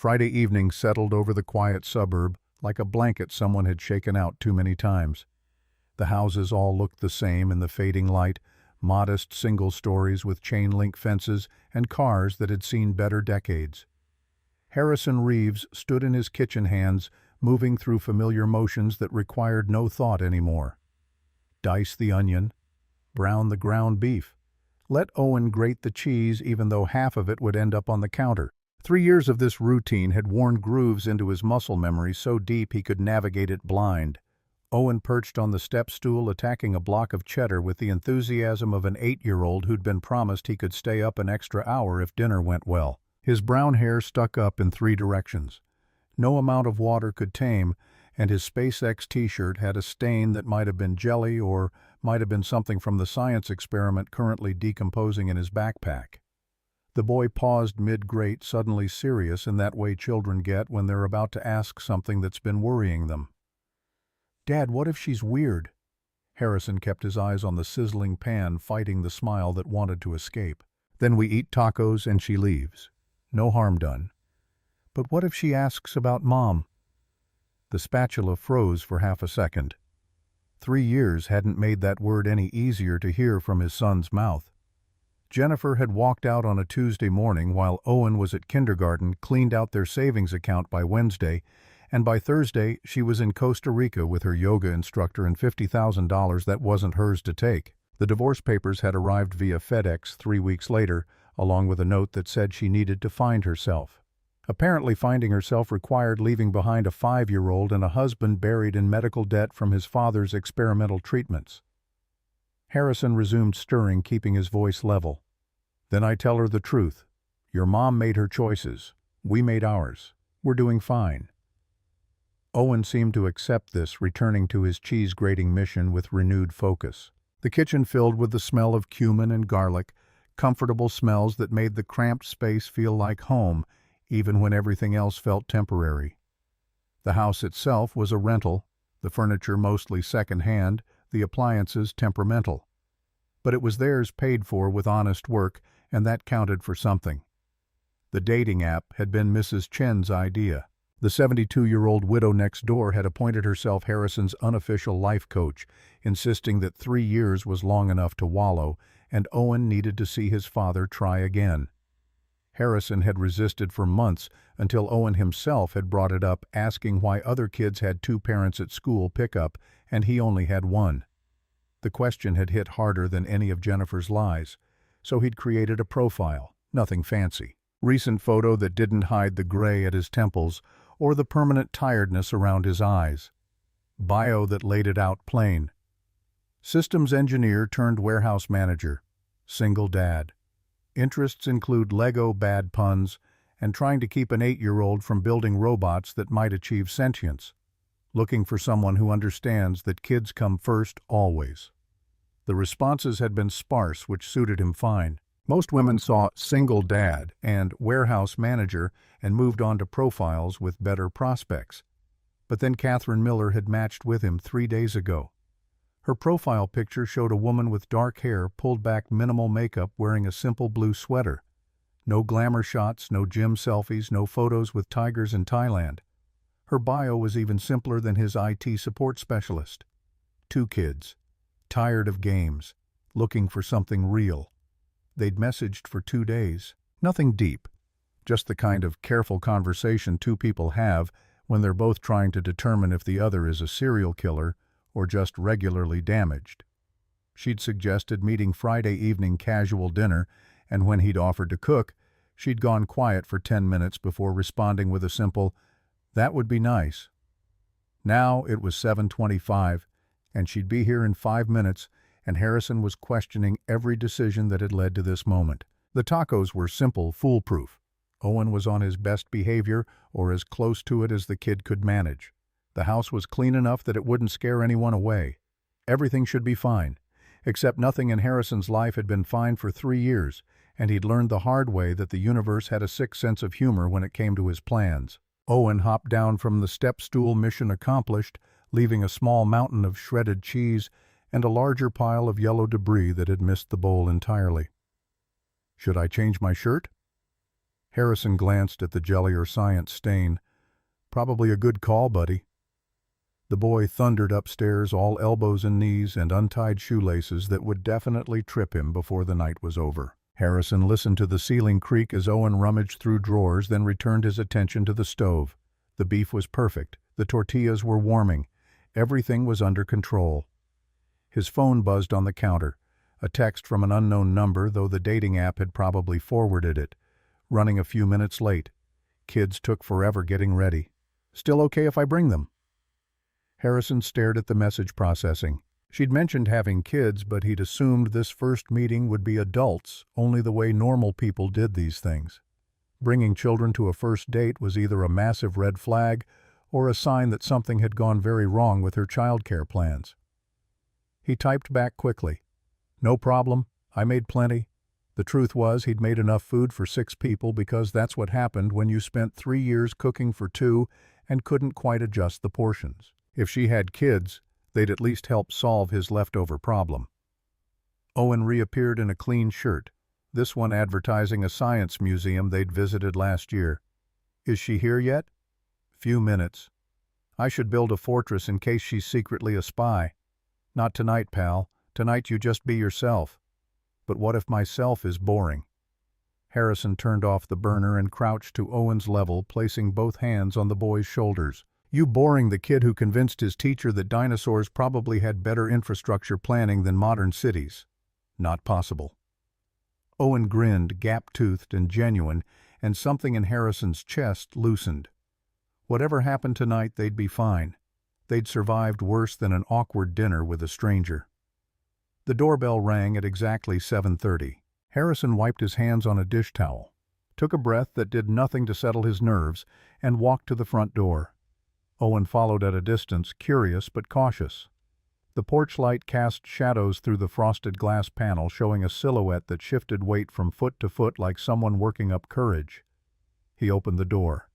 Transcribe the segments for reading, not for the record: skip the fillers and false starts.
Friday evening settled over the quiet suburb like a blanket someone had shaken out too many times. The houses all looked the same in the fading light, modest single stories with chain-link fences and cars that had seen better decades. Harrison Reeves stood in his kitchen hands, moving through familiar motions that required no thought anymore. Dice the onion, brown the ground beef. Let Owen grate the cheese even though half of it would end up on the counter. 3 years of this routine had worn grooves into his muscle memory so deep he could navigate it blind. Owen perched on the step stool attacking a block of cheddar with the enthusiasm of an 8-year-old who'd been promised he could stay up an extra hour if dinner went well. His brown hair stuck up in 3 directions. No amount of water could tame, and his SpaceX t-shirt had a stain that might have been jelly or might have been something from the science experiment currently decomposing in his backpack. The boy paused mid-grate, suddenly serious in that way children get when they're about to ask something that's been worrying them. "Dad, what if she's weird?" Harrison kept his eyes on the sizzling pan, fighting the smile that wanted to escape. "Then we eat tacos and she leaves. No harm done." "But what if she asks about Mom?" The spatula froze for half a second. 3 years hadn't made that word any easier to hear from his son's mouth. Jennifer had walked out on a Tuesday morning while Owen was at kindergarten, cleaned out their savings account by Wednesday, and by Thursday she was in Costa Rica with her yoga instructor and $50,000 that wasn't hers to take. The divorce papers had arrived via FedEx 3 weeks later, along with a note that said she needed to find herself. Apparently finding herself required leaving behind a 5-year-old and a husband buried in medical debt from his father's experimental treatments. Harrison resumed stirring, keeping his voice level. "Then I tell her the truth. Your mom made her choices. We made ours. We're doing fine." Owen seemed to accept this, returning to his cheese-grating mission with renewed focus. The kitchen filled with the smell of cumin and garlic, comfortable smells that made the cramped space feel like home, even when everything else felt temporary. The house itself was a rental, the furniture mostly second-hand, the appliances temperamental. But it was theirs paid for with honest work, and that counted for something. The dating app had been Mrs. Chen's idea. The 72-year-old widow next door had appointed herself Harrison's unofficial life coach, insisting that 3 years was long enough to wallow, and Owen needed to see his father try again. Harrison had resisted for months until Owen himself had brought it up, asking why other kids had 2 parents at school pickup and he only had 1. The question had hit harder than any of Jennifer's lies, so he'd created a profile, nothing fancy. Recent photo that didn't hide the gray at his temples or the permanent tiredness around his eyes. Bio that laid it out plain. Systems engineer turned warehouse manager. Single dad. Interests include Lego bad puns and trying to keep an 8-year-old from building robots that might achieve sentience. Looking for someone who understands that kids come first always. The responses had been sparse, which suited him fine. Most women saw single dad and warehouse manager and moved on to profiles with better prospects. But then Catherine Miller had matched with him 3 days ago. Her profile picture showed a woman with dark hair, pulled back minimal makeup, wearing a simple blue sweater. No glamour shots, no gym selfies, no photos with tigers in Thailand. Her bio was even simpler than his IT support specialist. 2 kids. Tired of games. Looking for something real. They'd messaged for 2 days. Nothing deep. Just the kind of careful conversation 2 people have when they're both trying to determine if the other is a serial killer or just regularly damaged. She'd suggested meeting Friday evening casual dinner, and when he'd offered to cook, she'd gone quiet for 10 minutes before responding with a simple, "That would be nice." Now it was 7:25, and she'd be here in 5 minutes, and Harrison was questioning every decision that had led to this moment. The tacos were simple, foolproof. Owen was on his best behavior, or as close to it as the kid could manage. The house was clean enough that it wouldn't scare anyone away. Everything should be fine. Except nothing in Harrison's life had been fine for 3 years, and he'd learned the hard way that the universe had a sick sense of humor when it came to his plans. Owen hopped down from the step stool, mission accomplished, leaving a small mountain of shredded cheese and a larger pile of yellow debris that had missed the bowl entirely. "Should I change my shirt?" Harrison glanced at the jelly or science stain. "Probably a good call, buddy." The boy thundered upstairs, all elbows and knees and untied shoelaces that would definitely trip him before the night was over. Harrison listened to the ceiling creak as Owen rummaged through drawers, then returned his attention to the stove. The beef was perfect. The tortillas were warming. Everything was under control. His phone buzzed on the counter. A text from an unknown number, though the dating app had probably forwarded it. Running a few minutes late. Kids took forever getting ready. "Still okay if I bring them?" Harrison stared at the message processing. She'd mentioned having kids, but he'd assumed this first meeting would be adults, only the way normal people did these things. Bringing children to a first date was either a massive red flag or a sign that something had gone very wrong with her childcare plans. He typed back quickly. "No problem. I made plenty." The truth was he'd made enough food for 6 people because that's what happened when you spent 3 years cooking for 2 and couldn't quite adjust the portions. If she had kids, they'd at least help solve his leftover problem. Owen reappeared in a clean shirt, this one advertising a science museum they'd visited last year. "Is she here yet?" "Few minutes. I should build a fortress in case she's secretly a spy." "Not tonight, pal. Tonight you just be yourself." "But what if myself is boring?" Harrison turned off the burner and crouched to Owen's level, placing both hands on the boy's shoulders. "You boring the kid who convinced his teacher that dinosaurs probably had better infrastructure planning than modern cities." "Not possible." Owen grinned, gap-toothed and genuine, and something in Harrison's chest loosened. Whatever happened tonight, they'd be fine. They'd survived worse than an awkward dinner with a stranger. The doorbell rang at exactly 7:30. Harrison wiped his hands on a dish towel, took a breath that did nothing to settle his nerves, and walked to the front door. Owen followed at a distance, curious but cautious. The porch light cast shadows through the frosted glass panel, showing a silhouette that shifted weight from foot to foot like someone working up courage. He opened the door.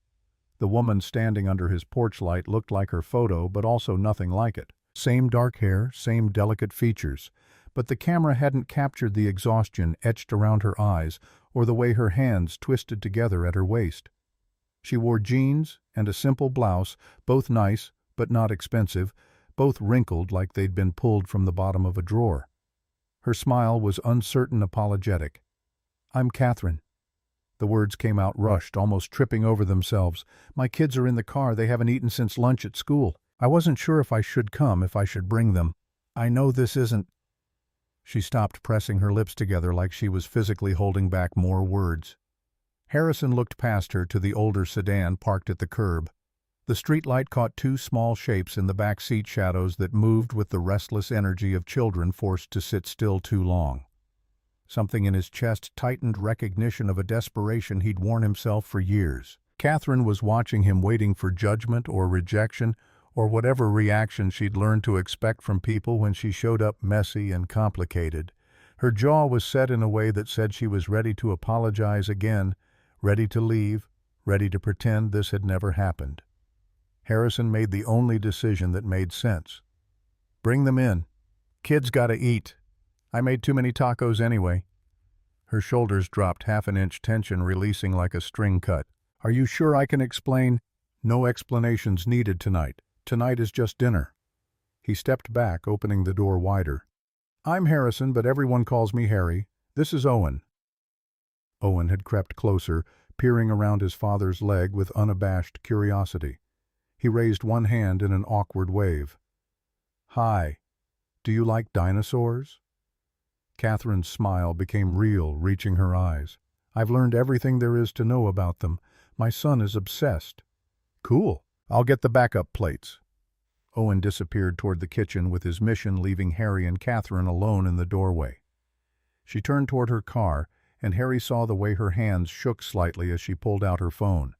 The woman standing under his porch light looked like her photo, but also nothing like it. Same dark hair, same delicate features, but the camera hadn't captured the exhaustion etched around her eyes or the way her hands twisted together at her waist. She wore jeans and a simple blouse, both nice but not expensive, both wrinkled like they'd been pulled from the bottom of a drawer. Her smile was uncertain, apologetic. "I'm Catherine." The words came out rushed, almost tripping over themselves. "My kids are in the car. They haven't eaten since lunch at school. I wasn't sure if I should come, if I should bring them. I know this isn't—" She stopped, pressing her lips together like she was physically holding back more words. Harrison looked past her to the older sedan parked at the curb. The streetlight caught 2 small shapes in the back seat shadows that moved with the restless energy of children forced to sit still too long. Something in his chest tightened, recognition of a desperation he'd worn himself for years. Catherine was watching him, waiting for judgment or rejection, or whatever reaction she'd learned to expect from people when she showed up messy and complicated. Her jaw was set in a way that said she was ready to apologize again, ready to leave, ready to pretend this had never happened. Harrison made the only decision that made sense. "Bring them in. Kids gotta eat. I made too many tacos anyway." Her shoulders dropped, half an inch tension releasing like a string cut. "Are you sure I can explain?" "No explanations needed tonight. Tonight is just dinner." He stepped back, opening the door wider. "I'm Harrison, but everyone calls me Harry. This is Owen." Owen had crept closer, peering around his father's leg with unabashed curiosity. He raised one hand in an awkward wave. "Hi. Do you like dinosaurs?" Catherine's smile became real, reaching her eyes. "I've learned everything there is to know about them. My son is obsessed." "Cool. I'll get the backup plates." Owen disappeared toward the kitchen with his mission, leaving Harry and Catherine alone in the doorway. She turned toward her car, and Harry saw the way her hands shook slightly as she pulled out her phone.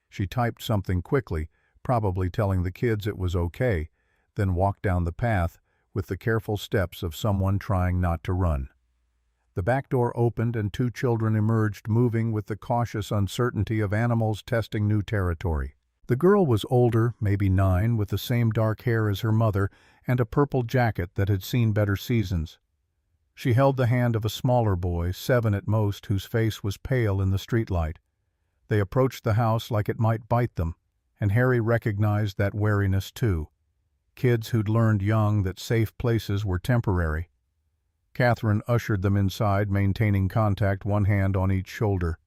She typed something quickly, probably telling the kids it was okay, then walked down the path with the careful steps of someone trying not to run. The back door opened and 2 children emerged, moving with the cautious uncertainty of animals testing new territory. The girl was older, maybe 9, with the same dark hair as her mother and a purple jacket that had seen better seasons. She held the hand of a smaller boy, 7 at most, whose face was pale in the streetlight. They approached the house like it might bite them, and Harry recognized that wariness too. Kids who'd learned young that safe places were temporary. Catherine ushered them inside, maintaining contact, one hand on each shoulder.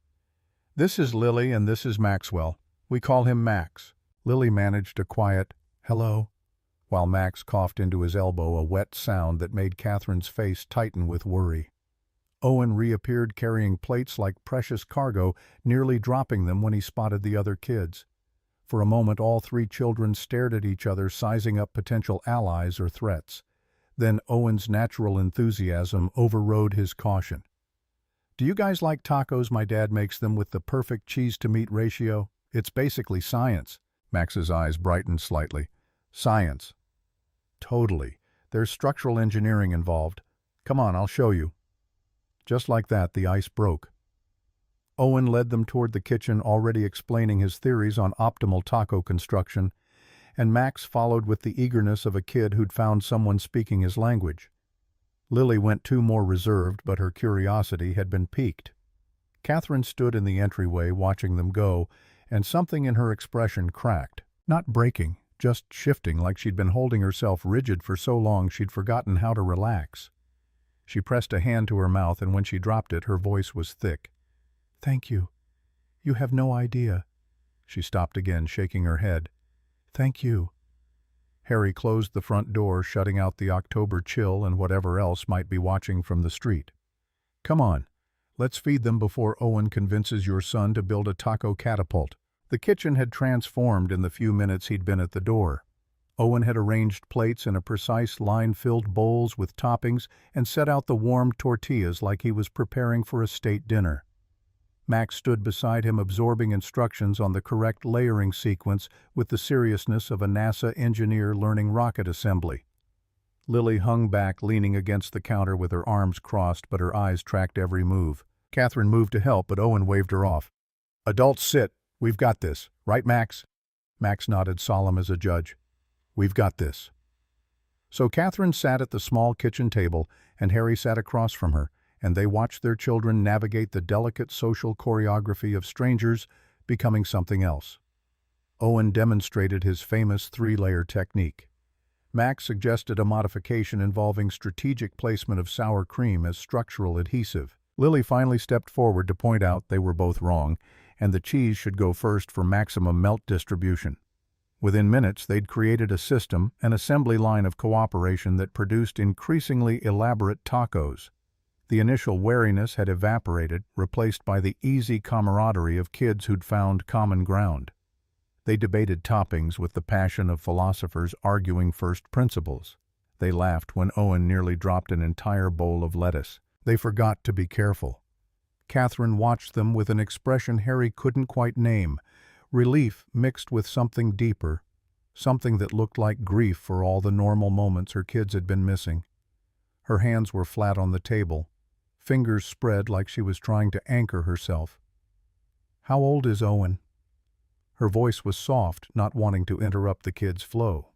"This is Lily and this is Maxwell. We call him Max." Lily managed a quiet, "Hello," while Max coughed into his elbow, a wet sound that made Catherine's face tighten with worry. Owen reappeared carrying plates like precious cargo, nearly dropping them when he spotted the other kids. For a moment all three children stared at each other, sizing up potential allies or threats. Then Owen's natural enthusiasm overrode his caution. "Do you guys like tacos? My dad makes them with the perfect cheese-to-meat ratio. It's basically science." Max's eyes brightened slightly. "Science." "Totally. There's structural engineering involved. Come on, I'll show you." Just like that, the ice broke. Owen led them toward the kitchen, already explaining his theories on optimal taco construction, and Max followed with the eagerness of a kid who'd found someone speaking his language. Lily went too more reserved, but her curiosity had been piqued. Catherine stood in the entryway watching them go, and something in her expression cracked. Not breaking, just shifting, like she'd been holding herself rigid for so long she'd forgotten how to relax. She pressed a hand to her mouth, and when she dropped it, her voice was thick. "Thank you. You have no idea." She stopped again, shaking her head. "Thank you." Harry closed the front door, shutting out the October chill and whatever else might be watching from the street. "Come on, let's feed them before Owen convinces your son to build a taco catapult." The kitchen had transformed in the few minutes he'd been at the door. Owen had arranged plates in a precise line, filled bowls with toppings, and set out the warmed tortillas like he was preparing for a state dinner. Max stood beside him, absorbing instructions on the correct layering sequence with the seriousness of a NASA engineer learning rocket assembly. Lily hung back, leaning against the counter with her arms crossed, but her eyes tracked every move. Catherine moved to help, but Owen waved her off. "Adults, sit. We've got this. Right, Max?" Max nodded, solemn as a judge. "We've got this." So Catherine sat at the small kitchen table, and Harry sat across from her, and they watched their children navigate the delicate social choreography of strangers becoming something else. Owen demonstrated his famous three-layer technique. Max suggested a modification involving strategic placement of sour cream as structural adhesive. Lily finally stepped forward to point out they were both wrong, and the cheese should go first for maximum melt distribution. Within minutes, they'd created a system, an assembly line of cooperation that produced increasingly elaborate tacos. The initial wariness had evaporated, replaced by the easy camaraderie of kids who'd found common ground. They debated toppings with the passion of philosophers arguing first principles. They laughed when Owen nearly dropped an entire bowl of lettuce. They forgot to be careful. Catherine watched them with an expression Harry couldn't quite name, relief mixed with something deeper, something that looked like grief for all the normal moments her kids had been missing. Her hands were flat on the table, fingers spread like she was trying to anchor herself. "How old is Owen?" Her voice was soft, not wanting to interrupt the kid's flow.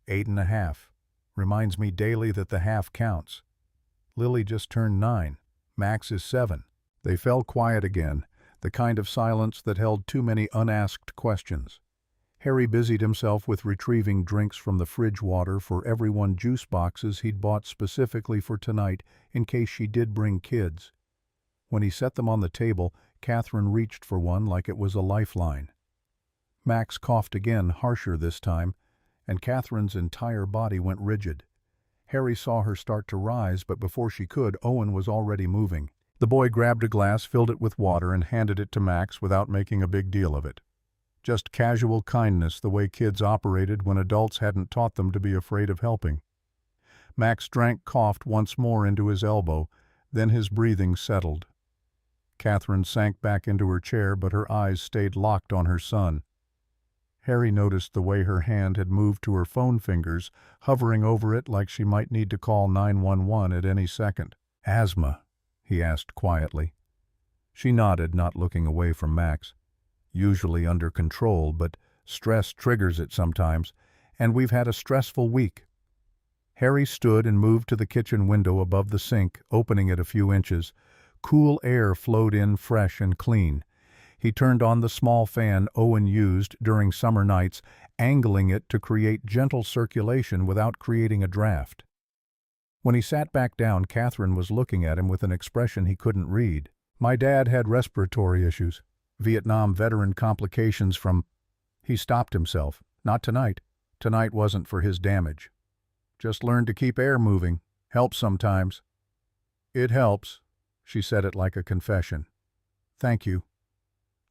8.5. Reminds me daily that the half counts. Lily just turned 9. Max is 7. They fell quiet again, the kind of silence that held too many unasked questions. Harry busied himself with retrieving drinks from the fridge, water for everyone, juice boxes he'd bought specifically for tonight in case she did bring kids. When he set them on the table, Catherine reached for one like it was a lifeline. Max coughed again, harsher this time, and Catherine's entire body went rigid. Harry saw her start to rise, but before she could, Owen was already moving. The boy grabbed a glass, filled it with water, and handed it to Max without making a big deal of it. Just casual kindness, the way kids operated when adults hadn't taught them to be afraid of helping. Max drank, coughed once more into his elbow, then his breathing settled. Catherine sank back into her chair, but her eyes stayed locked on her son. Harry noticed the way her hand had moved to her phone fingers, hovering over it like she might need to call 911 at any second. "Asthma?" he asked quietly. She nodded, not looking away from Max. "Usually under control, but stress triggers it sometimes, and we've had a stressful week." Harry stood and moved to the kitchen window above the sink, opening it a few inches. Cool air flowed in fresh and clean. He turned on the small fan Owen used during summer nights, angling it to create gentle circulation without creating a draft. When he sat back down, Catherine was looking at him with an expression he couldn't read. "My dad had respiratory issues. Vietnam veteran complications from—" He stopped himself. "Not tonight. Tonight wasn't for his damage. Just learn to keep air moving. Helps sometimes." "It helps." She said it like a confession. "Thank you."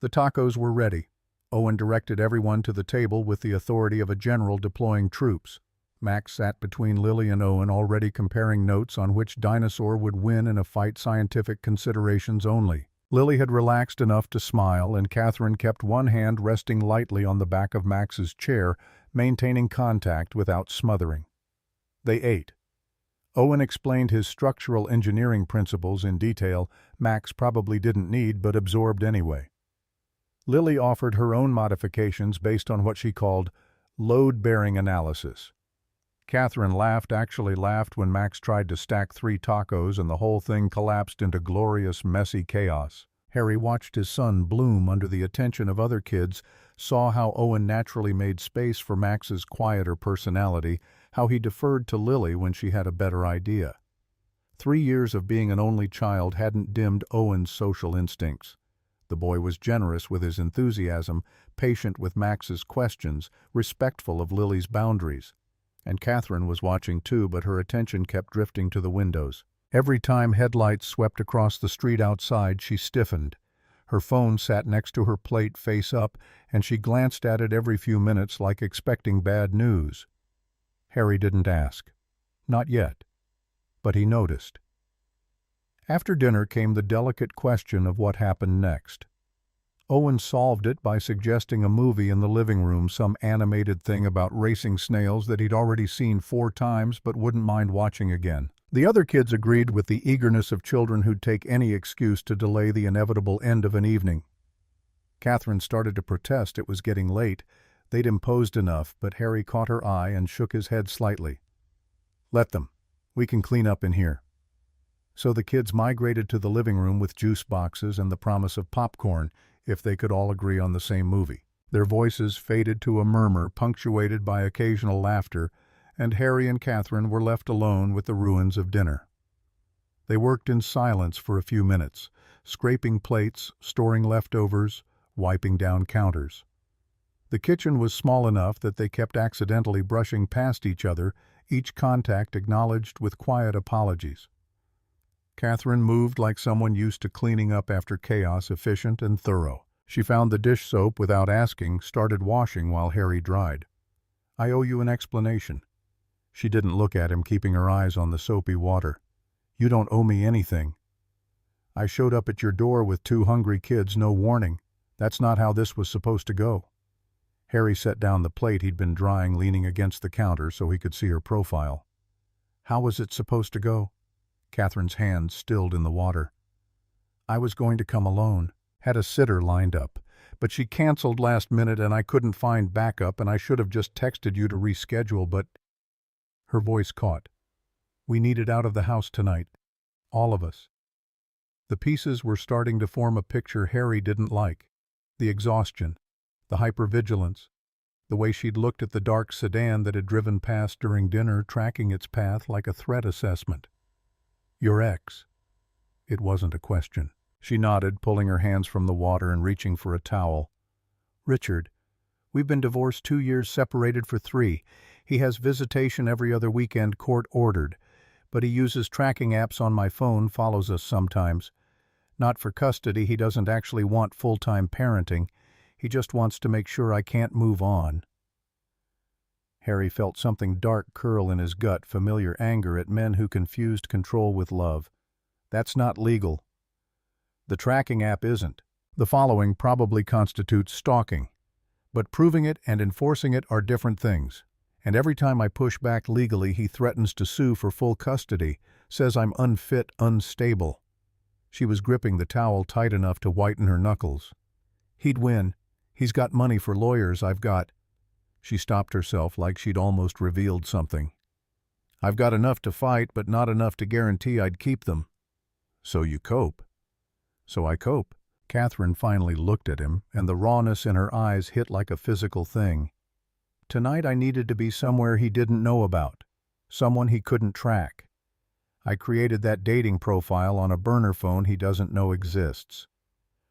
The tacos were ready. Owen directed everyone to the table with the authority of a general deploying troops. Max sat between Lily and Owen, already comparing notes on which dinosaur would win in a fight, scientific considerations only. Lily had relaxed enough to smile, and Catherine kept one hand resting lightly on the back of Max's chair, maintaining contact without smothering. They ate. Owen explained his structural engineering principles in detail Max probably didn't need but absorbed anyway. Lily offered her own modifications based on what she called load-bearing analysis. Catherine actually laughed when Max tried to stack 3 tacos and the whole thing collapsed into glorious, messy chaos. Harry watched his son bloom under the attention of other kids, saw how Owen naturally made space for Max's quieter personality, how he deferred to Lily when she had a better idea. 3 years of being an only child hadn't dimmed Owen's social instincts. The boy was generous with his enthusiasm, patient with Max's questions, respectful of Lily's boundaries. And Catherine was watching too, but her attention kept drifting to the windows. Every time headlights swept across the street outside, she stiffened. Her phone sat next to her plate face up, and she glanced at it every few minutes like expecting bad news. Harry didn't ask. Not yet. But he noticed. After dinner came the delicate question of what happened next. Owen solved it by suggesting a movie in the living room, some animated thing about racing snails that he'd already seen 4 times but wouldn't mind watching again. The other kids agreed with the eagerness of children who'd take any excuse to delay the inevitable end of an evening. Catherine started to protest. It was getting late. They'd imposed enough, but Harry caught her eye and shook his head slightly. "Let them. We can clean up in here." So the kids migrated to the living room with juice boxes and the promise of popcorn if they could all agree on the same movie. Their voices faded to a murmur punctuated by occasional laughter, and Harry and Catherine were left alone with the ruins of dinner. They worked in silence for a few minutes, scraping plates, storing leftovers, wiping down counters. The kitchen was small enough that they kept accidentally brushing past each other, each contact acknowledged with quiet apologies. Catherine moved like someone used to cleaning up after chaos, efficient and thorough. She found the dish soap without asking, started washing while Harry dried. "I owe you an explanation." She didn't look at him, keeping her eyes on the soapy water. "You don't owe me anything. I showed up at your door with 2 hungry kids, no warning. That's not how this was supposed to go." Harry set down the plate he'd been drying, leaning against the counter so he could see her profile. "How was it supposed to go?" Catherine's hands stilled in the water. "I was going to come alone. Had a sitter lined up. But she canceled last minute and I couldn't find backup and I should have just texted you to reschedule, but—" Her voice caught. "We needed out of the house tonight. All of us." The pieces were starting to form a picture Harry didn't like. The exhaustion, the hypervigilance, the way she'd looked at the dark sedan that had driven past during dinner, tracking its path like a threat assessment. "Your ex." It wasn't a question. She nodded, pulling her hands from the water and reaching for a towel. "Richard. We've been divorced 2 years, separated for 3. He has visitation every other weekend, court-ordered. But he uses tracking apps on my phone, follows us sometimes. Not for custody, he doesn't actually want full-time parenting. He just wants to make sure I can't move on." Harry felt something dark curl in his gut, familiar anger at men who confused control with love. "That's not legal." "The tracking app isn't. The following probably constitutes stalking. But proving it and enforcing it are different things. And every time I push back legally, he threatens to sue for full custody, says I'm unfit, unstable." She was gripping the towel tight enough to whiten her knuckles. "He'd win. He's got money for lawyers. I've got—" She stopped herself like she'd almost revealed something. "I've got enough to fight, but not enough to guarantee I'd keep them." "So you cope." "So I cope. Catherine finally looked at him, and the rawness in her eyes hit like a physical thing. Tonight I needed to be somewhere he didn't know about, someone he couldn't track. I created that dating profile on a burner phone he doesn't know exists.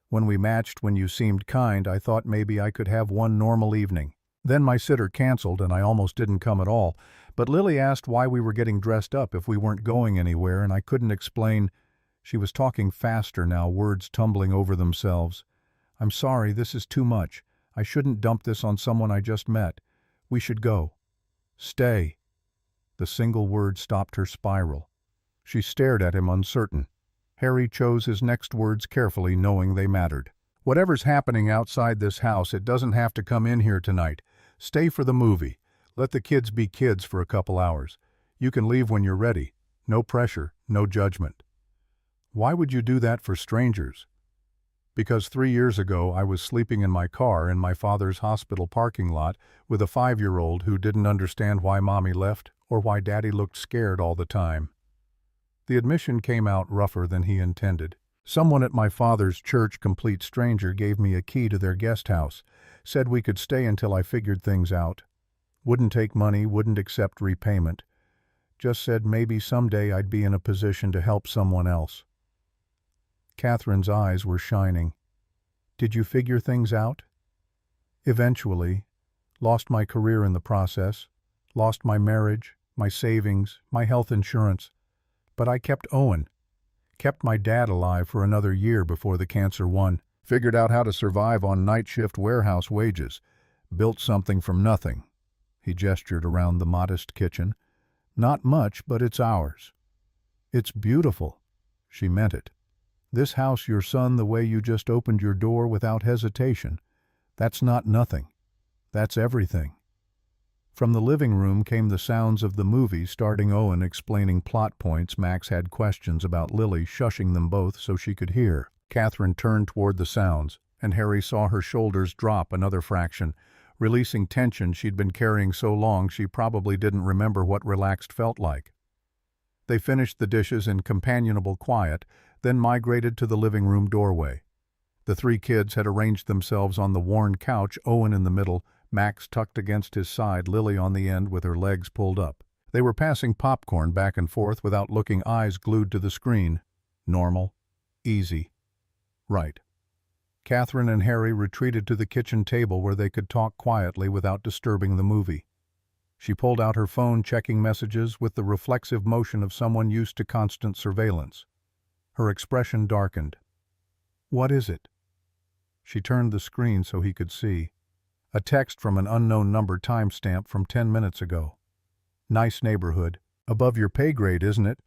When we matched when you seemed kind, I thought maybe I could have one normal evening. Then my sitter canceled and I almost didn't come at all, but Lily asked why we were getting dressed up if we weren't going anywhere, and I couldn't explain. She was talking faster now, words tumbling over themselves. I'm sorry, this is too much. I shouldn't dump this on someone I just met. We should go. Stay. The single word stopped her spiral. She stared at him uncertain. Harry chose his next words carefully, knowing they mattered. Whatever's happening outside this house, it doesn't have to come in here tonight. Stay for the movie. Let the kids be kids for a couple hours. You can leave when you're ready. No pressure, no judgment. Why would you do that for strangers? Because 3 years ago I was sleeping in my car in my father's hospital parking lot with a 5-year-old who didn't understand why Mommy left or why Daddy looked scared all the time. The admission came out rougher than he intended. Someone at my father's church, complete stranger, gave me a key to their guest house, said we could stay until I figured things out. Wouldn't take money, wouldn't accept repayment. Just said maybe someday I'd be in a position to help someone else. Catherine's eyes were shining. Did you figure things out? Eventually. Lost my career in the process. Lost my marriage, my savings, my health insurance. But I kept Owen. Kept my dad alive for another year before the cancer won. Figured out how to survive on night shift warehouse wages. Built something from nothing. He gestured around the modest kitchen. Not much, but it's ours. It's beautiful. She meant it. This house, your son, the way you just opened your door without hesitation. That's not nothing. That's everything. From the living room came the sounds of the movie, starting Owen explaining plot points. Max had questions about Lily, shushing them both so she could hear. Catherine turned toward the sounds, and Harry saw her shoulders drop another fraction, releasing tension she'd been carrying so long she probably didn't remember what relaxed felt like. They finished the dishes in companionable quiet, then migrated to the living room doorway. The 3 kids had arranged themselves on the worn couch, Owen in the middle, Max tucked against his side, Lily on the end with her legs pulled up. They were passing popcorn back and forth without looking, eyes glued to the screen. Normal. Easy. Right. Catherine and Harry retreated to the kitchen table where they could talk quietly without disturbing the movie. She pulled out her phone, checking messages with the reflexive motion of someone used to constant surveillance. Her expression darkened. What is it? She turned the screen so he could see. A text from an unknown number, timestamp from 10 minutes ago. Nice neighborhood. Above your pay grade, isn't it?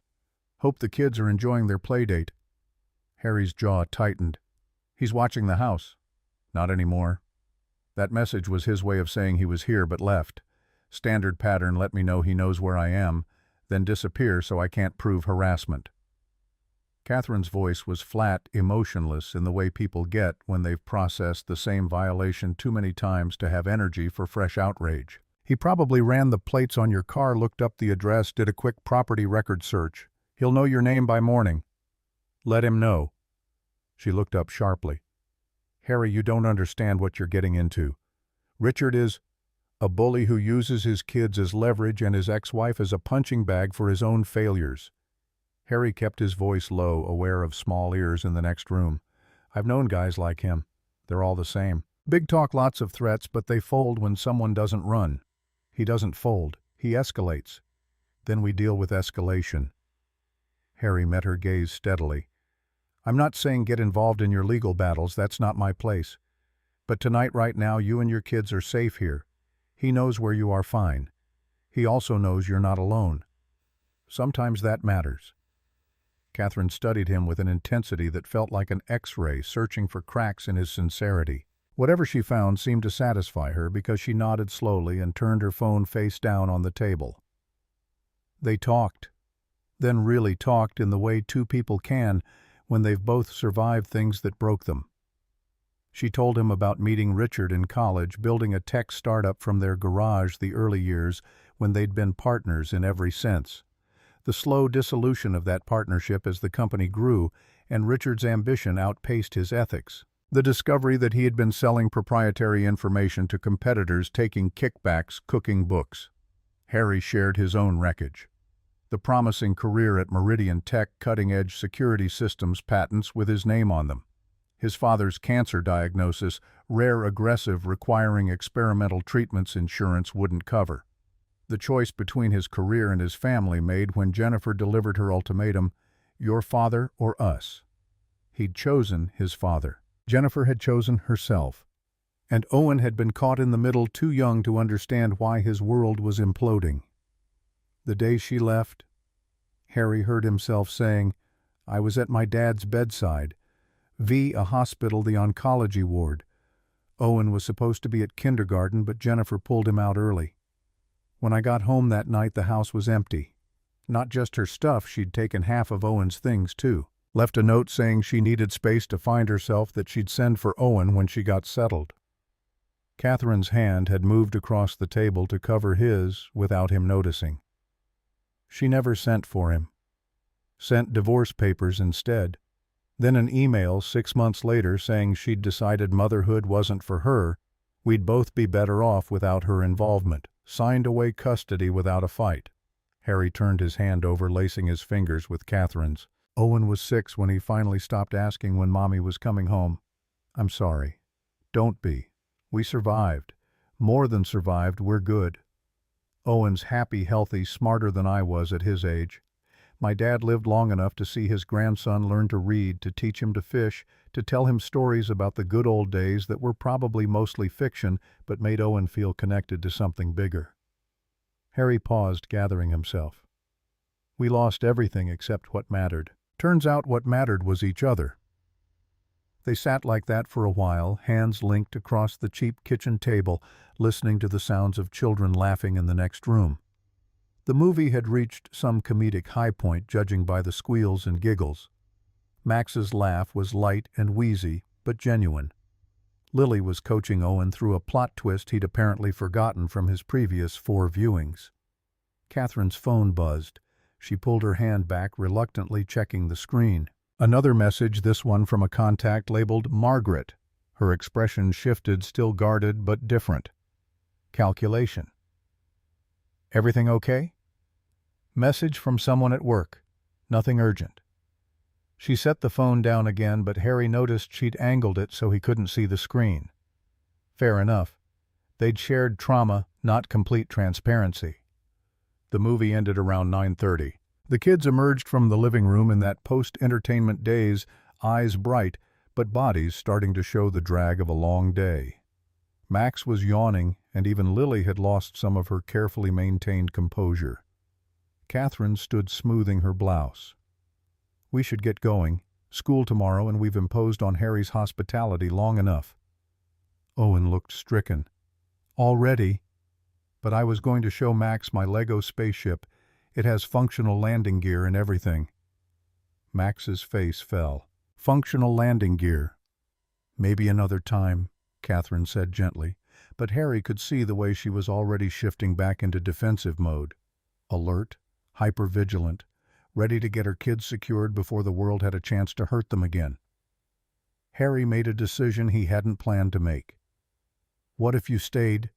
Hope the kids are enjoying their play date. Harry's jaw tightened. He's watching the house. Not anymore. That message was his way of saying he was here but left. Standard pattern, let me know he knows where I am, then disappear so I can't prove harassment. Catherine's voice was flat, emotionless, in the way people get when they've processed the same violation too many times to have energy for fresh outrage. He probably ran the plates on your car, looked up the address, did a quick property record search. He'll know your name by morning. Let him know. She looked up sharply. Harry, you don't understand what you're getting into. Richard is a bully who uses his kids as leverage and his ex-wife as a punching bag for his own failures. Harry kept his voice low, aware of small ears in the next room. I've known guys like him. They're all the same. Big talk, lots of threats, but they fold when someone doesn't run. He doesn't fold. He escalates. Then we deal with escalation. Harry met her gaze steadily. I'm not saying get involved in your legal battles. That's not my place. But tonight, right now, you and your kids are safe here. He knows where you are fine. He also knows you're not alone. Sometimes that matters. Catherine studied him with an intensity that felt like an X-ray, searching for cracks in his sincerity. Whatever she found seemed to satisfy her because she nodded slowly and turned her phone face down on the table. They talked. Then really talked in the way 2 people can when they've both survived things that broke them. She told him about meeting Richard in college, building a tech startup from their garage, the early years when they'd been partners in every sense. The slow dissolution of that partnership as the company grew, and Richard's ambition outpaced his ethics. The discovery that he had been selling proprietary information to competitors taking kickbacks, cooking books. Harry shared his own wreckage. The promising career at Meridian Tech, cutting-edge security systems patents with his name on them. His father's cancer diagnosis, rare aggressive requiring experimental treatments insurance wouldn't cover. The choice between his career and his family made when Jennifer delivered her ultimatum, "Your father or us." He'd chosen his father. Jennifer had chosen herself. And Owen had been caught in the middle, too young to understand why his world was imploding. The day she left, Harry heard himself saying, "I was at my dad's bedside. A hospital, the oncology ward. Owen was supposed to be at kindergarten, but Jennifer pulled him out early. When I got home that night, the house was empty. Not just her stuff, she'd taken half of Owen's things, too. Left a note saying she needed space to find herself, that she'd send for Owen when she got settled." Catherine's hand had moved across the table to cover his without him noticing. She never sent for him. Sent divorce papers instead. Then an email 6 months later saying she'd decided motherhood wasn't for her, we'd both be better off without her involvement. Signed away custody without a fight. Harry turned his hand over, lacing his fingers with Catherine's. Owen was 6 when he finally stopped asking when Mommy was coming home. "I'm sorry." "Don't be. We survived. More than survived, we're good." Owen's happy, healthy, smarter than I was at his age. My dad lived long enough to see his grandson learn to read, to teach him to fish, to tell him stories about the good old days that were probably mostly fiction but made Owen feel connected to something bigger. Harry paused, gathering himself. We lost everything except what mattered. Turns out what mattered was each other. They sat like that for a while, hands linked across the cheap kitchen table, listening to the sounds of children laughing in the next room. The movie had reached some comedic high point, judging by the squeals and giggles. Max's laugh was light and wheezy, but genuine. Lily was coaching Owen through a plot twist he'd apparently forgotten from his previous 4 viewings. Catherine's phone buzzed. She pulled her hand back, reluctantly checking the screen. Another message, this one from a contact labeled Margaret. Her expression shifted, still guarded but different. Calculation. "Everything okay?" Message from someone at work. Nothing urgent. She set the phone down again, but Harry noticed she'd angled it so he couldn't see the screen. Fair enough. They'd shared trauma, not complete transparency. The movie ended around 9:30. The kids emerged from the living room in that post-entertainment daze, eyes bright, but bodies starting to show the drag of a long day. Max was yawning, and even Lily had lost some of her carefully maintained composure. Catherine stood smoothing her blouse. "We should get going. School tomorrow, and we've imposed on Harry's hospitality long enough." Owen looked stricken. "Already? But I was going to show Max my Lego spaceship. It has functional landing gear and everything." Max's face fell. "Functional landing gear." "Maybe another time," Catherine said gently, but Harry could see the way she was already shifting back into defensive mode. Alert, hyper-vigilant, ready to get her kids secured before the world had a chance to hurt them again. Harry made a decision he hadn't planned to make. "What if you stayed?"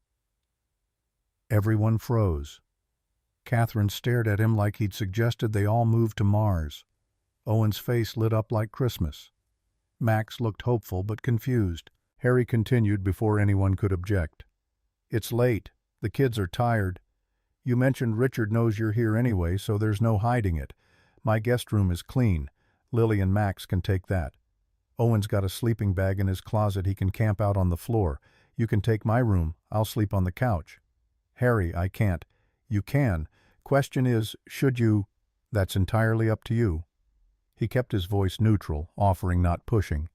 Everyone froze. Catherine stared at him like he'd suggested they all move to Mars. Owen's face lit up like Christmas. Max looked hopeful but confused. Harry continued before anyone could object. "It's late. The kids are tired. You mentioned Richard knows you're here anyway, so there's no hiding it. My guest room is clean. Lily and Max can take that. Owen's got a sleeping bag in his closet he can camp out on the floor. You can take my room. I'll sleep on the couch." "Harry, I can't." "You can. Question is, should you?" "That's entirely up to you." He kept his voice neutral, offering, not pushing.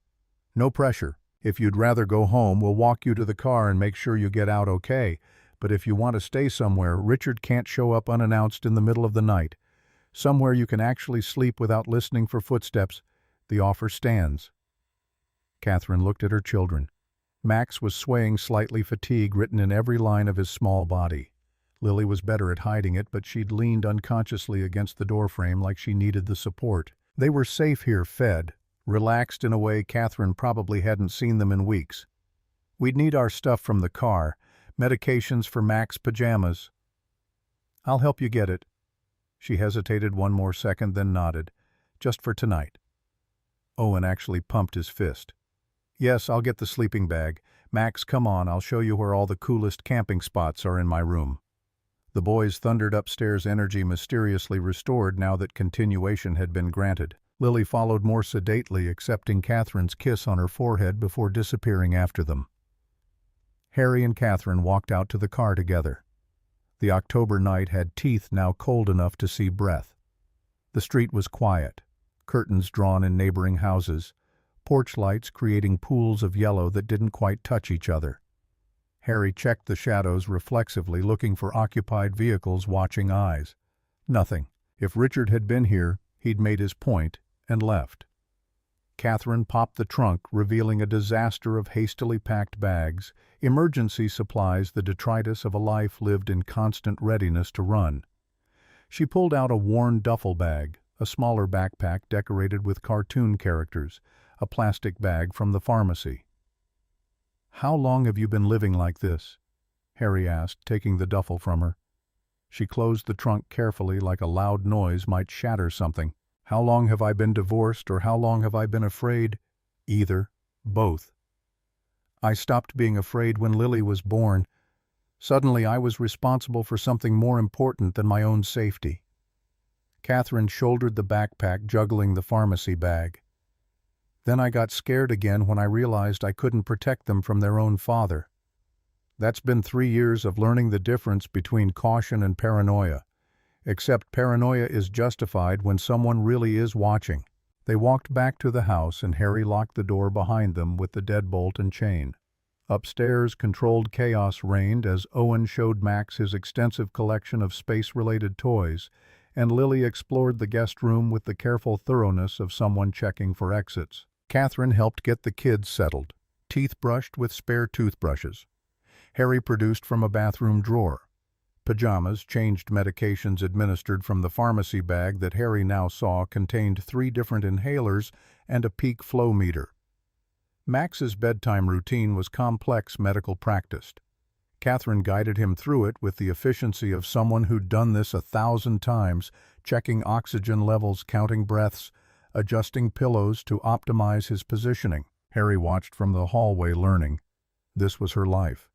"No pressure. If you'd rather go home, we'll walk you to the car and make sure you get out okay. But if you want to stay somewhere, Richard can't show up unannounced in the middle of the night. Somewhere you can actually sleep without listening for footsteps. The offer stands." Catherine looked at her children. Max was swaying slightly, fatigue written in every line of his small body. Lily was better at hiding it, but she'd leaned unconsciously against the doorframe like she needed the support. They were safe here, fed, relaxed in a way Catherine probably hadn't seen them in weeks. "We'd need our stuff from the car, medications for Mac's pajamas." "I'll help you get it." She hesitated one more second, then nodded. "Just for tonight." Owen actually pumped his fist. "Yes, I'll get the sleeping bag. Max, come on, I'll show you where all the coolest camping spots are in my room." The boys thundered upstairs, energy mysteriously restored now that continuation had been granted. Lily followed more sedately, accepting Catherine's kiss on her forehead before disappearing after them. Harry and Catherine walked out to the car together. The October night had teeth now cold enough to see breath. The street was quiet, curtains drawn in neighboring houses, porch lights creating pools of yellow that didn't quite touch each other. Harry checked the shadows reflexively, looking for occupied vehicles, watching eyes. Nothing. If Richard had been here, he'd made his point and left. Catherine popped the trunk, revealing a disaster of hastily packed bags, emergency supplies, the detritus of a life lived in constant readiness to run. She pulled out a worn duffel bag, a smaller backpack decorated with cartoon characters, a plastic bag from the pharmacy. "How long have you been living like this?" Harry asked, taking the duffel from her. She closed the trunk carefully, like a loud noise might shatter something. "How long have I been divorced, or how long have I been afraid?" "Either. Both. I stopped being afraid when Lily was born. Suddenly I was responsible for something more important than my own safety." Catherine shouldered the backpack, juggling the pharmacy bag. "Then I got scared again when I realized I couldn't protect them from their own father. That's been 3 years of learning the difference between caution and paranoia. Except paranoia is justified when someone really is watching." They walked back to the house, and Harry locked the door behind them with the deadbolt and chain. Upstairs, controlled chaos reigned as Owen showed Max his extensive collection of space-related toys, and Lily explored the guest room with the careful thoroughness of someone checking for exits. Catherine helped get the kids settled, teeth brushed with spare toothbrushes. Harry produced from a bathroom drawer pajamas, changed medications administered from the pharmacy bag that Harry now saw contained 3 different inhalers and a peak flow meter. Max's bedtime routine was complex medical practice. Catherine guided him through it with the efficiency of someone who'd done this 1,000 times, checking oxygen levels, counting breaths, adjusting pillows to optimize his positioning. Harry watched from the hallway, learning. This was her life.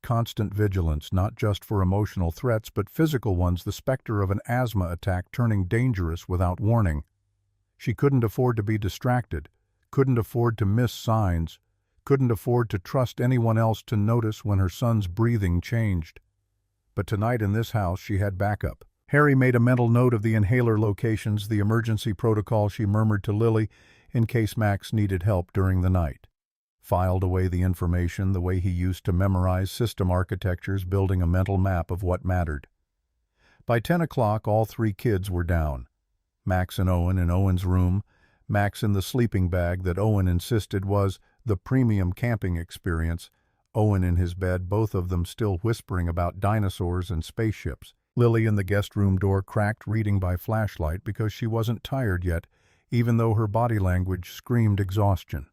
Constant vigilance, not just for emotional threats but physical ones, the specter of an asthma attack turning dangerous without warning. She couldn't afford to be distracted, couldn't afford to miss signs, couldn't afford to trust anyone else to notice when her son's breathing changed. But tonight in this house she had backup. Harry made a mental note of the inhaler locations, the emergency protocol she murmured to Lily in case Max needed help during the night. Filed away the information the way he used to memorize system architectures, building a mental map of what mattered. By 10 o'clock, all 3 kids were down. Max and Owen in Owen's room, Max in the sleeping bag that Owen insisted was the premium camping experience, Owen in his bed, both of them still whispering about dinosaurs and spaceships. Lily in the guest room door cracked, reading by flashlight because she wasn't tired yet, even though her body language screamed exhaustion.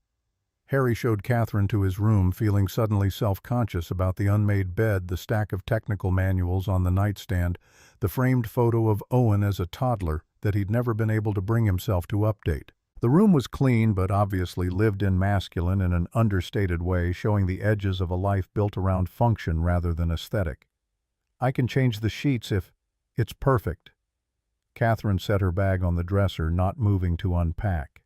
Harry showed Catherine to his room, feeling suddenly self-conscious about the unmade bed, the stack of technical manuals on the nightstand, the framed photo of Owen as a toddler that he'd never been able to bring himself to update. The room was clean but obviously lived-in, masculine in an understated way, showing the edges of a life built around function rather than aesthetic. "I can change the sheets if it's perfect." Catherine set her bag on the dresser, not moving to unpack.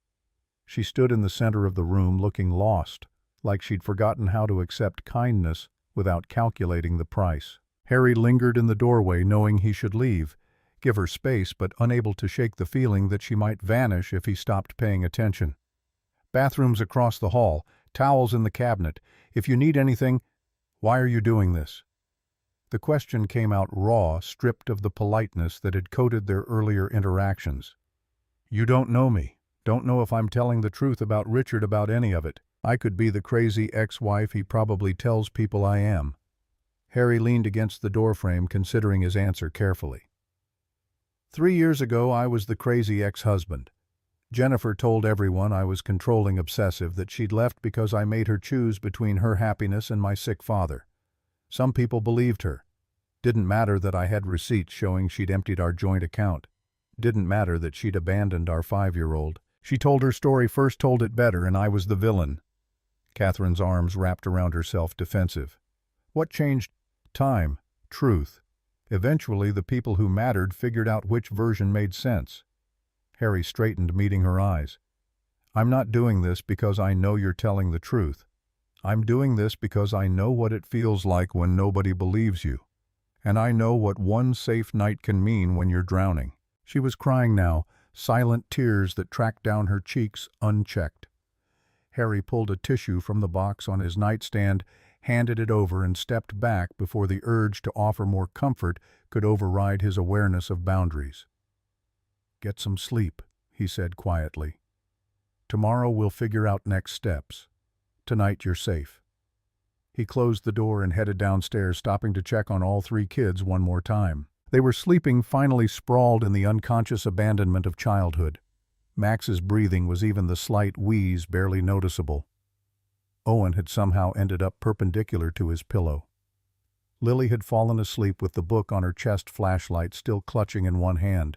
She stood in the center of the room, looking lost, like she'd forgotten how to accept kindness without calculating the price. Harry lingered in the doorway, knowing he should leave, give her space, but unable to shake the feeling that she might vanish if he stopped paying attention. "Bathrooms across the hall, towels in the cabinet. If you need anything, why are you doing this?" The question came out raw, stripped of the politeness that had coded their earlier interactions. "You don't know me. Don't know if I'm telling the truth about Richard, about any of it. I could be the crazy ex-wife he probably tells people I am." Harry leaned against the doorframe, considering his answer carefully. 3 years ago I was the crazy ex-husband. Jennifer told everyone I was controlling obsessive, that she'd left because I made her choose between her happiness and my sick father. Some people believed her. Didn't matter that I had receipts showing she'd emptied our joint account. Didn't matter that she'd abandoned our 5-year-old. She told her story first, told it better, and I was the villain. Catherine's arms wrapped around herself, defensive. What changed? Time. Truth. Eventually, the people who mattered figured out which version made sense. Harry straightened, meeting her eyes. I'm not doing this because I know you're telling the truth. I'm doing this because I know what it feels like when nobody believes you. And I know what one safe night can mean when you're drowning. She was crying now, silent tears that tracked down her cheeks unchecked. Harry pulled a tissue from the box on his nightstand, handed it over, and stepped back before the urge to offer more comfort could override his awareness of boundaries. Get some sleep, he said quietly. Tomorrow we'll figure out next steps. Tonight you're safe. He closed the door and headed downstairs, stopping to check on all 3 kids one more time. They were sleeping, finally sprawled in the unconscious abandonment of childhood. Max's breathing was even the slight wheeze barely noticeable. Owen had somehow ended up perpendicular to his pillow. Lily had fallen asleep with the book on her chest, flashlight still clutching in one hand.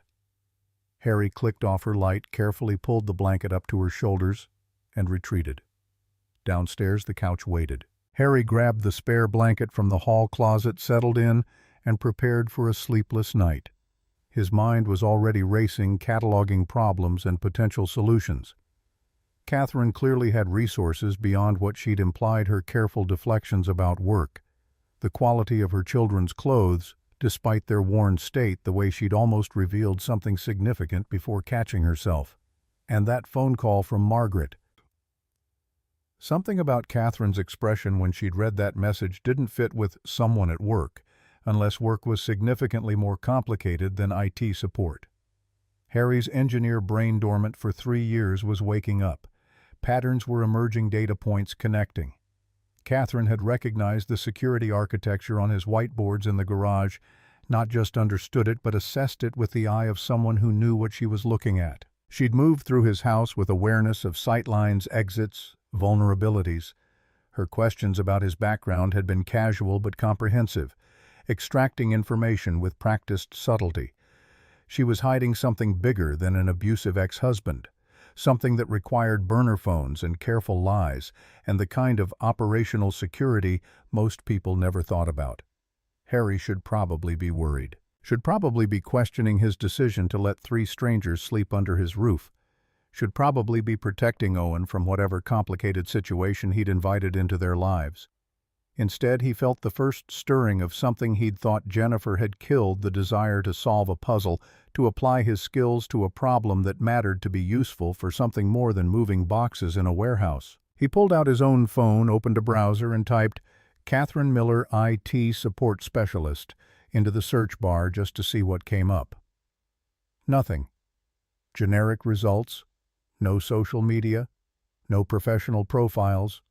Harry clicked off her light, carefully pulled the blanket up to her shoulders, and retreated. Downstairs, the couch waited. Harry grabbed the spare blanket from the hall closet, settled in, and prepared for a sleepless night. His mind was already racing, cataloging problems and potential solutions. Catherine clearly had resources beyond what she'd implied her careful deflections about work. The quality of her children's clothes, despite their worn state, the way she'd almost revealed something significant before catching herself. And that phone call from Margaret. Something about Catherine's expression when she'd read that message didn't fit with someone at work, unless work was significantly more complicated than IT support. Harry's engineer brain, dormant for 3 years, was waking up. Patterns were emerging, data points connecting. Catherine had recognized the security architecture on his whiteboards in the garage, not just understood it, but assessed it with the eye of someone who knew what she was looking at. She'd moved through his house with awareness of sightlines, exits, vulnerabilities. Her questions about his background had been casual but comprehensive, extracting information with practiced subtlety. She was hiding something bigger than an abusive ex-husband, something that required burner phones and careful lies, and the kind of operational security most people never thought about. Harry should probably be worried, should probably be questioning his decision to let 3 strangers sleep under his roof, should probably be protecting Owen from whatever complicated situation he'd invited into their lives. Instead, he felt the first stirring of something he'd thought Jennifer had killed, the desire to solve a puzzle, to apply his skills to a problem that mattered, to be useful for something more than moving boxes in a warehouse. He pulled out his own phone, opened a browser, and typed Catherine Miller, IT Support Specialist, into the search bar just to see what came up. Nothing. Generic results. No social media. No professional profiles.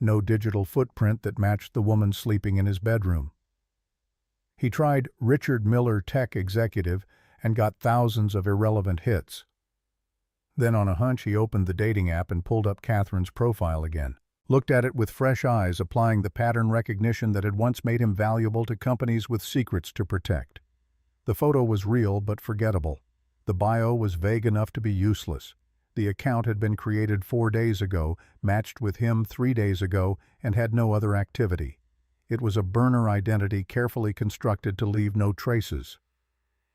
No digital footprint that matched the woman sleeping in his bedroom. He tried Richard Miller, tech executive, and got thousands of irrelevant hits. Then, on a hunch, he opened the dating app and pulled up Catherine's profile again. Looked at it with fresh eyes, applying the pattern recognition that had once made him valuable to companies with secrets to protect. The photo was real but forgettable. The bio was vague enough to be useless. The account had been created 4 days ago, matched with him 3 days ago, and had no other activity. It was a burner identity carefully constructed to leave no traces.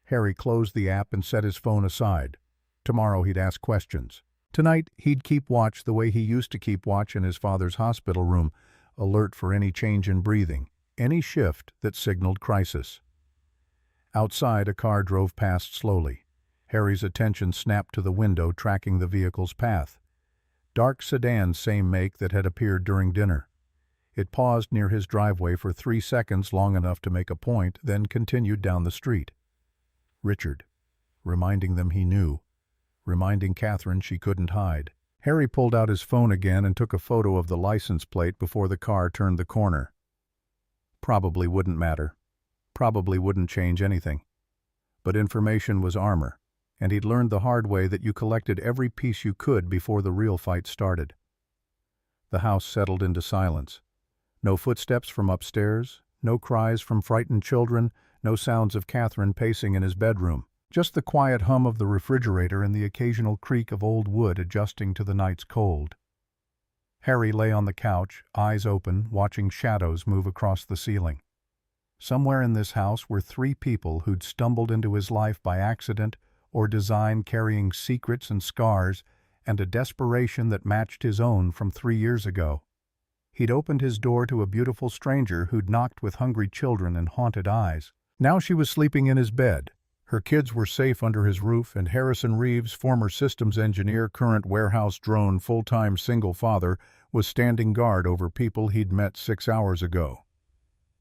Harry closed the app and set his phone aside. Tomorrow he'd ask questions. Tonight he'd keep watch the way he used to keep watch in his father's hospital room, alert for any change in breathing, any shift that signaled crisis. Outside, a car drove past slowly. Harry's attention snapped to the window, tracking the vehicle's path. Dark sedan, same make that had appeared during dinner. It paused near his driveway for 3 seconds, long enough to make a point, then continued down the street. Richard, reminding them he knew, reminding Catherine she couldn't hide. Harry pulled out his phone again and took a photo of the license plate before the car turned the corner. Probably wouldn't matter. Probably wouldn't change anything. But information was armor. and he'd learned the hard way that you collected every piece you could before the real fight started. The house settled into silence. No footsteps from upstairs, no cries from frightened children, no sounds of Catherine pacing in his bedroom. Just the quiet hum of the refrigerator and the occasional creak of old wood adjusting to the night's cold. Harry lay on the couch, eyes open, watching shadows move across the ceiling. Somewhere in this house were 3 people who'd stumbled into his life by accident or design, carrying secrets and scars and a desperation that matched his own from 3 years ago. He'd opened his door to a beautiful stranger who'd knocked with hungry children and haunted eyes. Now she was sleeping in his bed. Her kids were safe under his roof, and Harrison Reeves, former systems engineer, current warehouse drone, full-time single father, was standing guard over people he'd met 6 hours ago.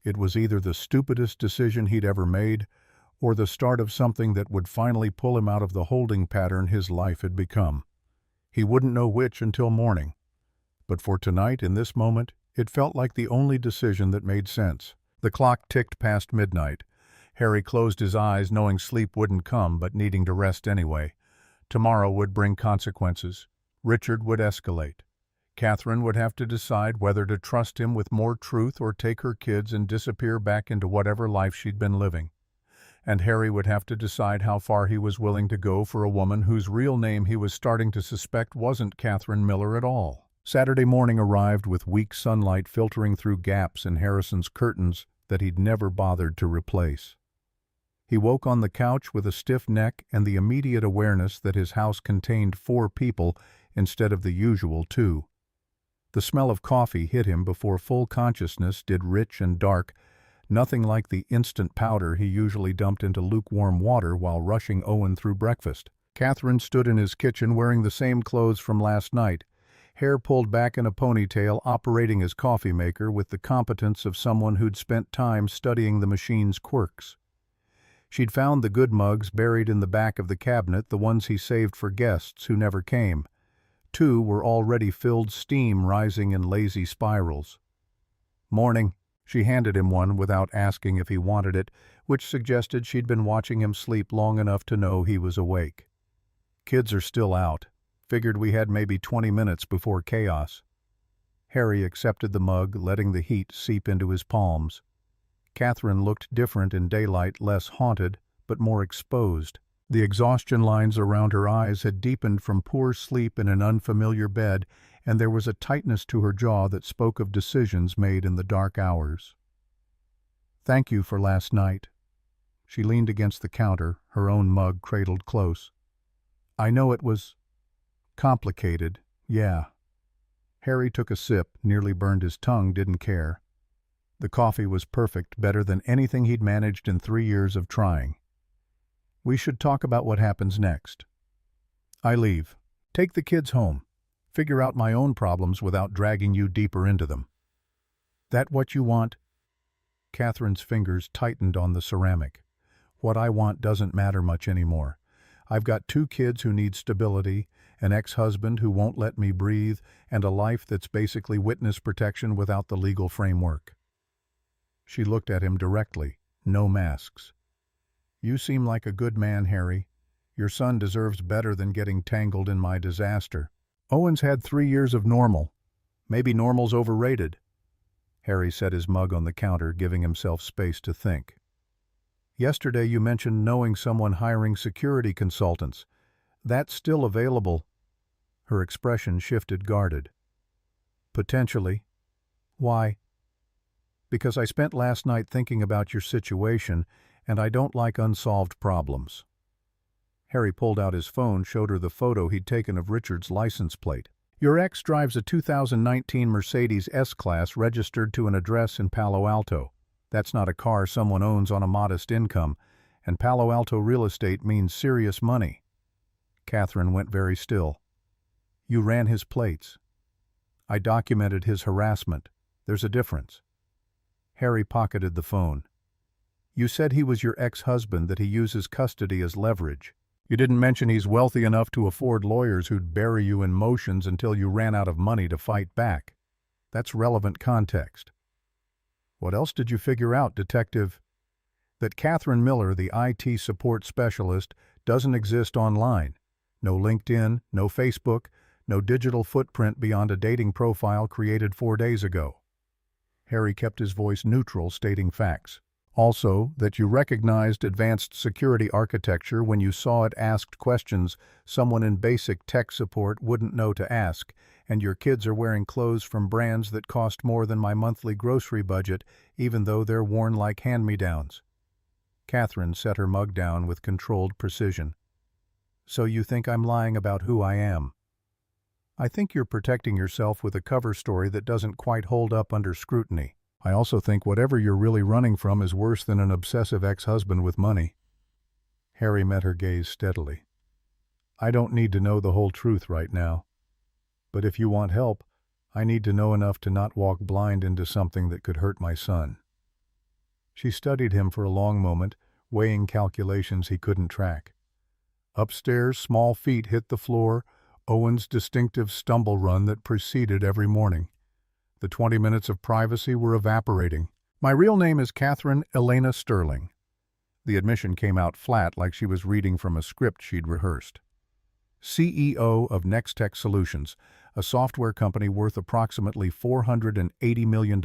It was either the stupidest decision he'd ever made, or the start of something that would finally pull him out of the holding pattern his life had become. He wouldn't know which until morning. But for tonight, in this moment, it felt like the only decision that made sense. The clock ticked past midnight. Harry closed his eyes, knowing sleep wouldn't come, but needing to rest anyway. Tomorrow would bring consequences. Richard would escalate. Catherine would have to decide whether to trust him with more truth or take her kids and disappear back into whatever life she'd been living. And Harry would have to decide how far he was willing to go for a woman whose real name he was starting to suspect wasn't Catherine Miller at all. Saturday morning arrived with weak sunlight filtering through gaps in Harrison's curtains that he'd never bothered to replace. He woke on the couch with a stiff neck and the immediate awareness that his house contained 4 people instead of the usual 2. The smell of coffee hit him before full consciousness did, rich and dark, nothing like the instant powder he usually dumped into lukewarm water while rushing Owen through breakfast. Catherine stood in his kitchen wearing the same clothes from last night, hair pulled back in a ponytail, operating his coffee maker with the competence of someone who'd spent time studying the machine's quirks. She'd found the good mugs buried in the back of the cabinet, the ones he saved for guests who never came. 2 were already filled, steam rising in lazy spirals. "Morning." She handed him one without asking if he wanted it, which suggested she'd been watching him sleep long enough to know he was awake. "Kids are still out. Figured we had maybe 20 minutes before chaos." Harry accepted the mug, letting the heat seep into his palms. Catherine looked different in daylight, less haunted, but more exposed. The exhaustion lines around her eyes had deepened from poor sleep in an unfamiliar bed, and there was a tightness to her jaw that spoke of decisions made in the dark hours. "Thank you for last night." She leaned against the counter, her own mug cradled close. "I know it was complicated, yeah." Harry took a sip, nearly burned his tongue, didn't care. The coffee was perfect, better than anything he'd managed in 3 years of trying. "We should talk about what happens next." "I leave. Take the kids home. Figure out my own problems without dragging you deeper into them." "That what you want?" Catherine's fingers tightened on the ceramic. "What I want doesn't matter much anymore. I've got 2 kids who need stability, an ex-husband who won't let me breathe, and a life that's basically witness protection without the legal framework." She looked at him directly, no masks. "You seem like a good man, Harry. Your son deserves better than getting tangled in my disaster. Owen's had 3 years of normal. Maybe normal's overrated." Harry set his mug on the counter, giving himself space to think. "Yesterday you mentioned knowing someone hiring security consultants. That's still available." Her expression shifted, guarded. "Potentially." "Why?" "Because I spent last night thinking about your situation, and I don't like unsolved problems." Harry pulled out his phone, showed her the photo he'd taken of Richard's license plate. "Your ex drives a 2019 Mercedes S-Class registered to an address in Palo Alto. That's not a car someone owns on a modest income, and Palo Alto real estate means serious money." Catherine went very still. "You ran his plates." "I documented his harassment. There's a difference." Harry pocketed the phone. "You said he was your ex-husband, that he uses custody as leverage. You didn't mention he's wealthy enough to afford lawyers who'd bury you in motions until you ran out of money to fight back. That's relevant context." "What else did you figure out, Detective?" "That Catherine Miller, the IT support specialist, doesn't exist online. No LinkedIn, no Facebook, no digital footprint beyond a dating profile created 4 days ago. Harry kept his voice neutral, stating facts. Also, that you recognized advanced security architecture when you saw it asked questions someone in basic tech support wouldn't know to ask, and your kids are wearing clothes from brands that cost more than my monthly grocery budget, even though they're worn like hand-me-downs. Catherine set her mug down with controlled precision. So you think I'm lying about who I am? I think you're protecting yourself with a cover story that doesn't quite hold up under scrutiny. I also think whatever you're really running from is worse than an obsessive ex-husband with money. Harry met her gaze steadily. I don't need to know the whole truth right now. But if you want help, I need to know enough to not walk blind into something that could hurt my son. She studied him for a long moment, weighing calculations he couldn't track. Upstairs, small feet hit the floor, Owen's distinctive stumble run that preceded every morning. The 20 minutes of privacy were evaporating. My real name is Catherine Elena Sterling. The admission came out flat, like she was reading from a script she'd rehearsed. CEO of Nextech Solutions, a software company worth approximately $480 million.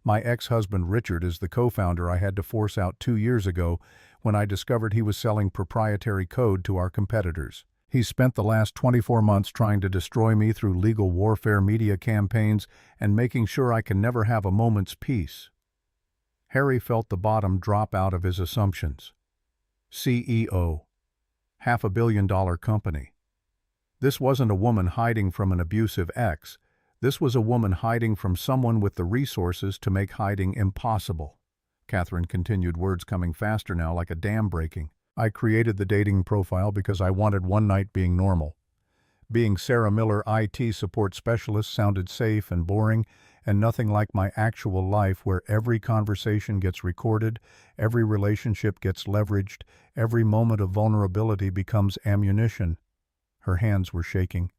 My ex-husband Richard is the co-founder I had to force out 2 years ago when I discovered he was selling proprietary code to our competitors. He spent the last 24 months trying to destroy me through legal warfare media campaigns and making sure I can never have a moment's peace. Harry felt the bottom drop out of his assumptions. CEO. $500 million company. This wasn't a woman hiding from an abusive ex. This was a woman hiding from someone with the resources to make hiding impossible. Catherine continued, words coming faster now, like a dam breaking. I created the dating profile because I wanted one night being normal. Being Sarah Miller, IT support specialist, sounded safe and boring, and nothing like my actual life where every conversation gets recorded, every relationship gets leveraged, every moment of vulnerability becomes ammunition. Her hands were shaking.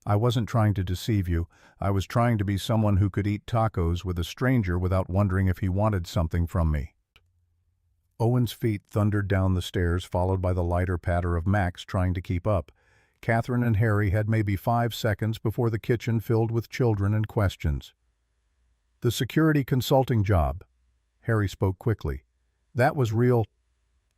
I wasn't trying to deceive you. I was trying to be someone who could eat tacos with a stranger without wondering if he wanted something from me. Owen's feet thundered down the stairs, followed by the lighter patter of Max trying to keep up. Catherine and Harry had maybe 5 seconds before the kitchen filled with children and questions. The security consulting job. Harry spoke quickly. That was real.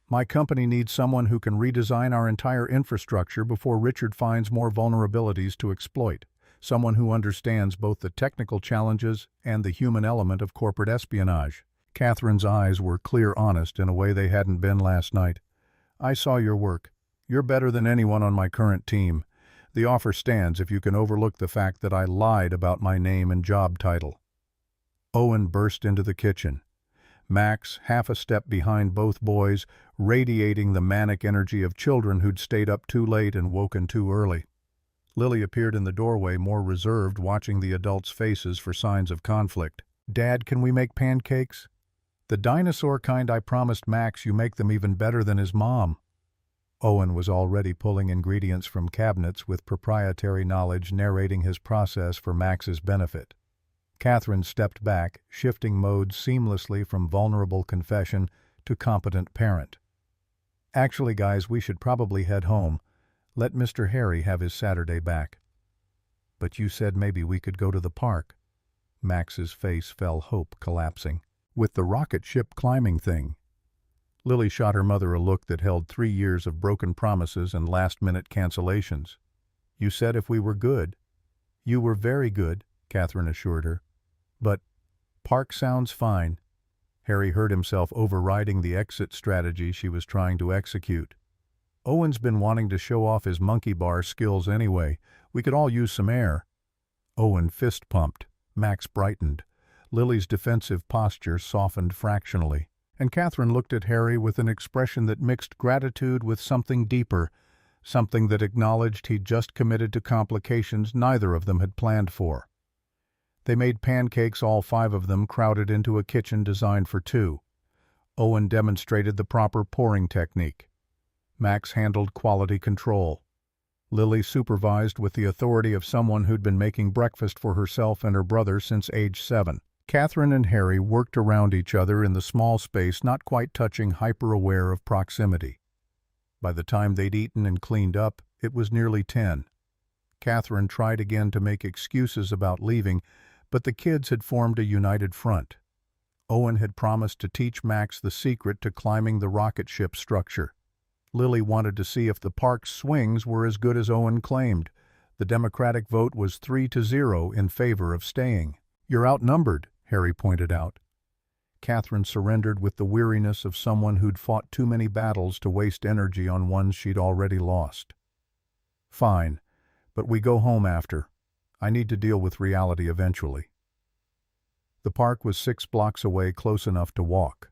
My company needs someone who can redesign our entire infrastructure before Richard finds more vulnerabilities to exploit. Someone who understands both the technical challenges and the human element of corporate espionage. Catherine's eyes were clear, honest, in a way they hadn't been last night. I saw your work. You're better than anyone on my current team. The offer stands if you can overlook the fact that I lied about my name and job title. Owen burst into the kitchen. Max, half a step behind both boys, radiating the manic energy of children who'd stayed up too late and woken too early. Lily appeared in the doorway, more reserved, watching the adults' faces for signs of conflict. Dad, can we make pancakes? The dinosaur kind I promised Max. You make them even better than his mom. Owen was already pulling ingredients from cabinets with proprietary knowledge, narrating his process for Max's benefit. Catherine stepped back, shifting modes seamlessly from vulnerable confession to competent parent. Actually, guys, we should probably head home. Let Mr. Harry have his Saturday back. But you said maybe we could go to the park. Max's face fell, hope collapsing. With the rocket ship climbing thing. Lily shot her mother a look that held 3 years of broken promises and last-minute cancellations. You said if we were good. You were very good, Catherine assured her. But park sounds fine. Harry heard himself overriding the exit strategy she was trying to execute. Owen's been wanting to show off his monkey bar skills anyway. We could all use some air. Owen fist-pumped. Max brightened. Lily's defensive posture softened fractionally, and Catherine looked at Harry with an expression that mixed gratitude with something deeper, something that acknowledged he'd just committed to complications neither of them had planned for. They made pancakes, all 5 of them crowded into a kitchen designed for 2. Owen demonstrated the proper pouring technique. Max handled quality control. Lily supervised with the authority of someone who'd been making breakfast for herself and her brother since age 7. Catherine and Harry worked around each other in the small space, not quite touching, hyper-aware of proximity. By the time they'd eaten and cleaned up, it was nearly 10. Catherine tried again to make excuses about leaving, but the kids had formed a united front. Owen had promised to teach Max the secret to climbing the rocket ship structure. Lily wanted to see if the park's swings were as good as Owen claimed. The Democratic vote was 3-0 in favor of staying. "You're outnumbered," Harry pointed out. Catherine surrendered with the weariness of someone who'd fought too many battles to waste energy on ones she'd already lost. "Fine, but we go home after. I need to deal with reality eventually." The park was 6 blocks away, close enough to walk.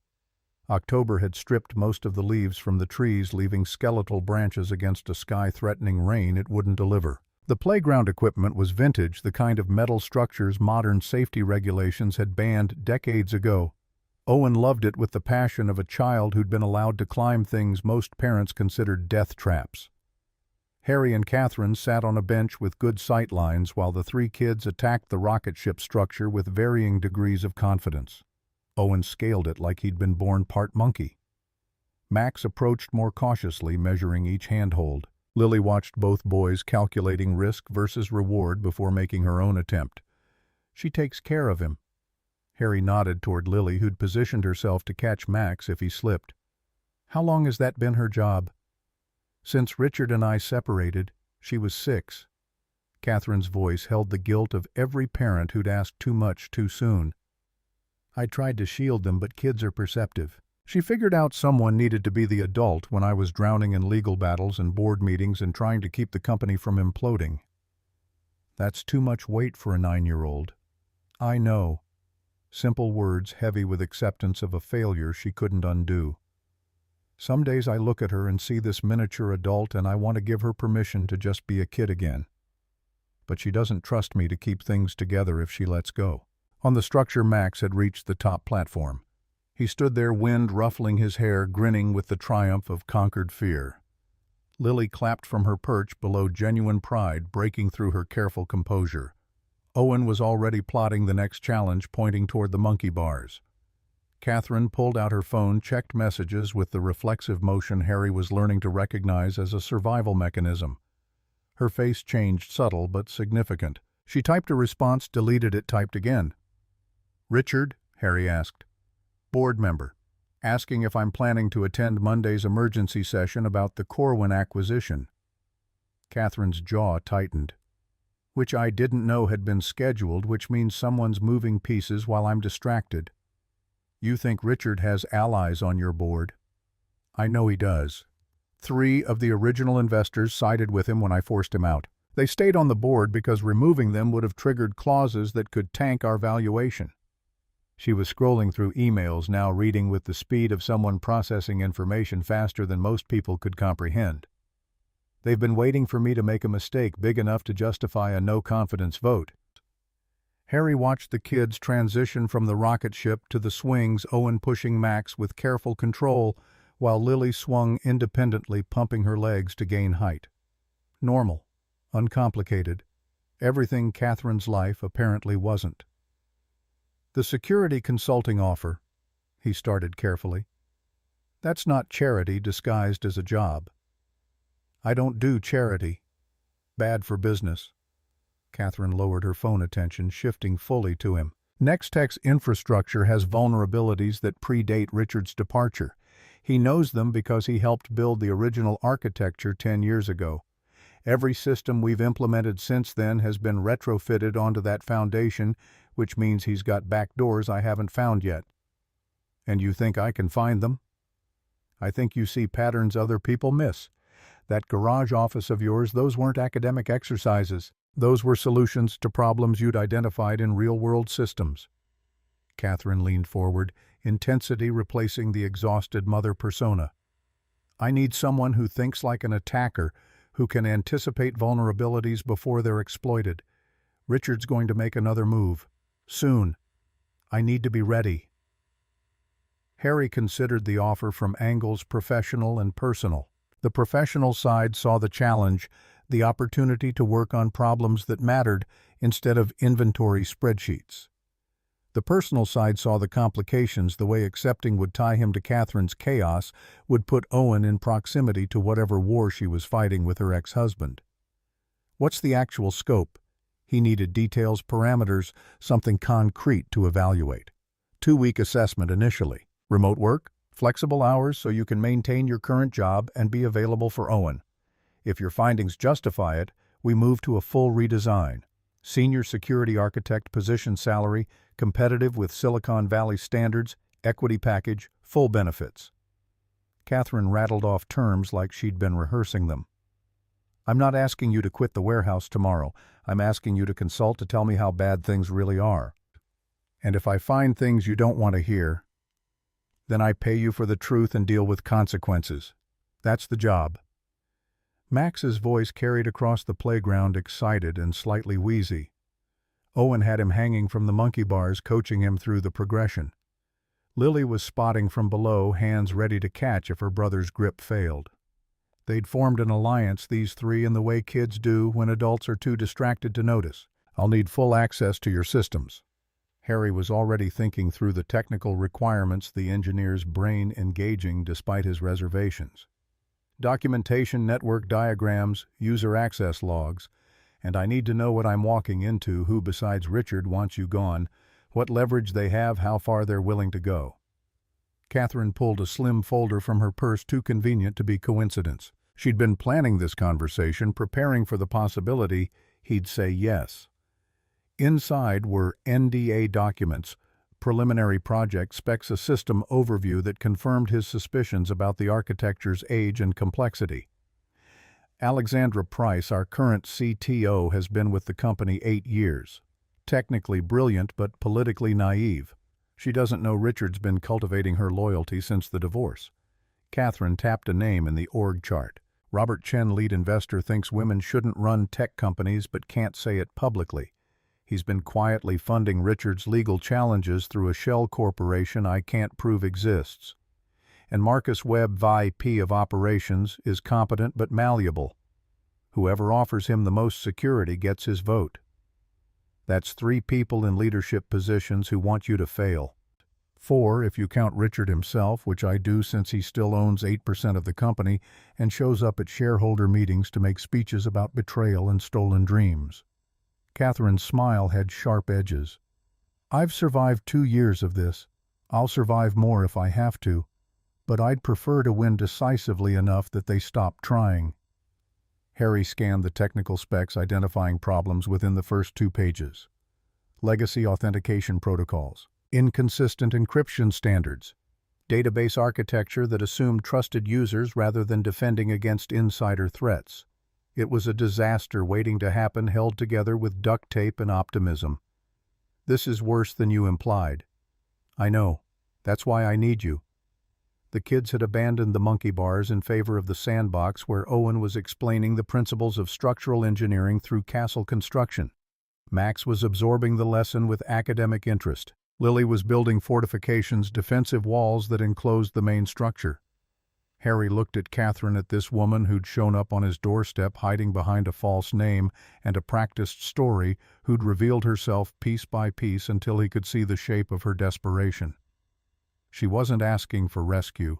October had stripped most of the leaves from the trees, leaving skeletal branches against a sky-threatening rain it wouldn't deliver. The playground equipment was vintage, the kind of metal structures modern safety regulations had banned decades ago. Owen loved it with the passion of a child who'd been allowed to climb things most parents considered death traps. Harry and Catherine sat on a bench with good sight lines while the 3 kids attacked the rocket ship structure with varying degrees of confidence. Owen scaled it like he'd been born part monkey. Max approached more cautiously, measuring each handhold. Lily watched both boys calculating risk versus reward before making her own attempt. "She takes care of him." Harry nodded toward Lily, who'd positioned herself to catch Max if he slipped. "How long has that been her job?" "Since Richard and I separated, she was 6. Catherine's voice held the guilt of every parent who'd asked too much too soon. "I tried to shield them, but kids are perceptive. She figured out someone needed to be the adult when I was drowning in legal battles and board meetings and trying to keep the company from imploding. That's too much weight for a 9-year-old. I know." Simple words heavy with acceptance of a failure she couldn't undo. "Some days I look at her and see this miniature adult and I want to give her permission to just be a kid again. But she doesn't trust me to keep things together if she lets go." On the structure, Max had reached the top platform. He stood there, wind ruffling his hair, grinning with the triumph of conquered fear. Lily clapped from her perch below, genuine pride breaking through her careful composure. Owen was already plotting the next challenge, pointing toward the monkey bars. Catherine pulled out her phone, checked messages with the reflexive motion Harry was learning to recognize as a survival mechanism. Her face changed, subtle but significant. She typed a response, deleted it, typed again. "Richard?" Harry asked. "Board member. Asking if I'm planning to attend Monday's emergency session about the Corwin acquisition." Catherine's jaw tightened. "Which I didn't know had been scheduled, which means someone's moving pieces while I'm distracted. You think Richard has allies on your board?" "I know he does. 3 of the original investors sided with him when I forced him out. They stayed on the board because removing them would have triggered clauses that could tank our valuation." She was scrolling through emails now, reading with the speed of someone processing information faster than most people could comprehend. "They've been waiting for me to make a mistake big enough to justify a no-confidence vote." Harry watched the kids transition from the rocket ship to the swings, Owen pushing Max with careful control, while Lily swung independently, pumping her legs to gain height. Normal. Uncomplicated. Everything Catherine's life apparently wasn't. "The security consulting offer," he started carefully. "That's not charity disguised as a job." "I don't do charity. Bad for business." Catherine lowered her phone attention, shifting fully to him. "Nextech's infrastructure has vulnerabilities that predate Richard's departure. He knows them because he helped build the original architecture 10 years ago. Every system we've implemented since then has been retrofitted onto that foundation, which means he's got back doors I haven't found yet." "And you think I can find them?" "I think you see patterns other people miss. That garage office of yours, those weren't academic exercises. Those were solutions to problems you'd identified in real-world systems." Catherine leaned forward, intensity replacing the exhausted mother persona. "I need someone who thinks like an attacker, who can anticipate vulnerabilities before they're exploited. Richard's going to make another move. Soon. I need to be ready." Harry considered the offer from angles professional and personal. The professional side saw the challenge, the opportunity to work on problems that mattered instead of inventory spreadsheets. The The personal side saw the complications. The way accepting would tie him to Catherine's chaos would put Owen in proximity to whatever war she was fighting with her ex-husband. What's the actual scope? He needed details, parameters, something concrete to evaluate. 2-week assessment initially. Remote work, flexible hours so you can maintain your current job and be available for Owen. If your findings justify it, we move to a full redesign. Senior security architect position, salary, competitive with Silicon Valley standards, equity package, full benefits. Catherine rattled off terms like she'd been rehearsing them. I'm not asking you to quit the warehouse tomorrow. I'm asking you to consult to tell me how bad things really are. And if I find things you don't want to hear, then I pay you for the truth and deal with consequences. That's the job. Max's voice carried across the playground, excited and slightly wheezy. Owen had him hanging from the monkey bars, coaching him through the progression. Lily was spotting from below, hands ready to catch if her brother's grip failed. They'd formed an alliance, these three, in the way kids do when adults are too distracted to notice. I'll need full access to your systems. Harry was already thinking through the technical requirements, the engineer's brain engaging despite his reservations. Documentation, network diagrams, user access logs, and I need to know what I'm walking into, who besides Richard wants you gone, what leverage they have, how far they're willing to go. Catherine pulled a slim folder from her purse, too convenient to be coincidence. She'd been planning this conversation, preparing for the possibility he'd say yes. Inside were NDA documents, preliminary project specs, a system overview that confirmed his suspicions about the architecture's age and complexity. Alexandra Price, our current CTO, has been with the company 8 years. Technically brilliant but politically naive. She doesn't know Richard's been cultivating her loyalty since the divorce. Catherine tapped a name in the org chart. Robert Chen, lead investor, thinks women shouldn't run tech companies but can't say it publicly. He's been quietly funding Richard's legal challenges through a shell corporation I can't prove exists. And Marcus Webb, VP of Operations, is competent but malleable. Whoever offers him the most security gets his vote. That's 3 people in leadership positions who want you to fail. 4 if you count Richard himself, which I do since he still owns 8% of the company and shows up at shareholder meetings to make speeches about betrayal and stolen dreams. Catherine's smile had sharp edges. I've survived 2 years of this. I'll survive more if I have to, but I'd prefer to win decisively enough that they stop trying. Harry scanned the technical specs, identifying problems within the first 2 pages. Legacy authentication protocols, inconsistent encryption standards, database architecture that assumed trusted users rather than defending against insider threats. It was a disaster waiting to happen, held together with duct tape and optimism. This is worse than you implied. I know. That's why I need you. The kids had abandoned the monkey bars in favor of the sandbox, where Owen was explaining the principles of structural engineering through castle construction. Max was absorbing the lesson with academic interest. Lily was building fortifications, defensive walls that enclosed the main structure. Harry looked at Catherine, at this woman who'd shown up on his doorstep hiding behind a false name and a practiced story, who'd revealed herself piece by piece until he could see the shape of her desperation. She wasn't asking for rescue.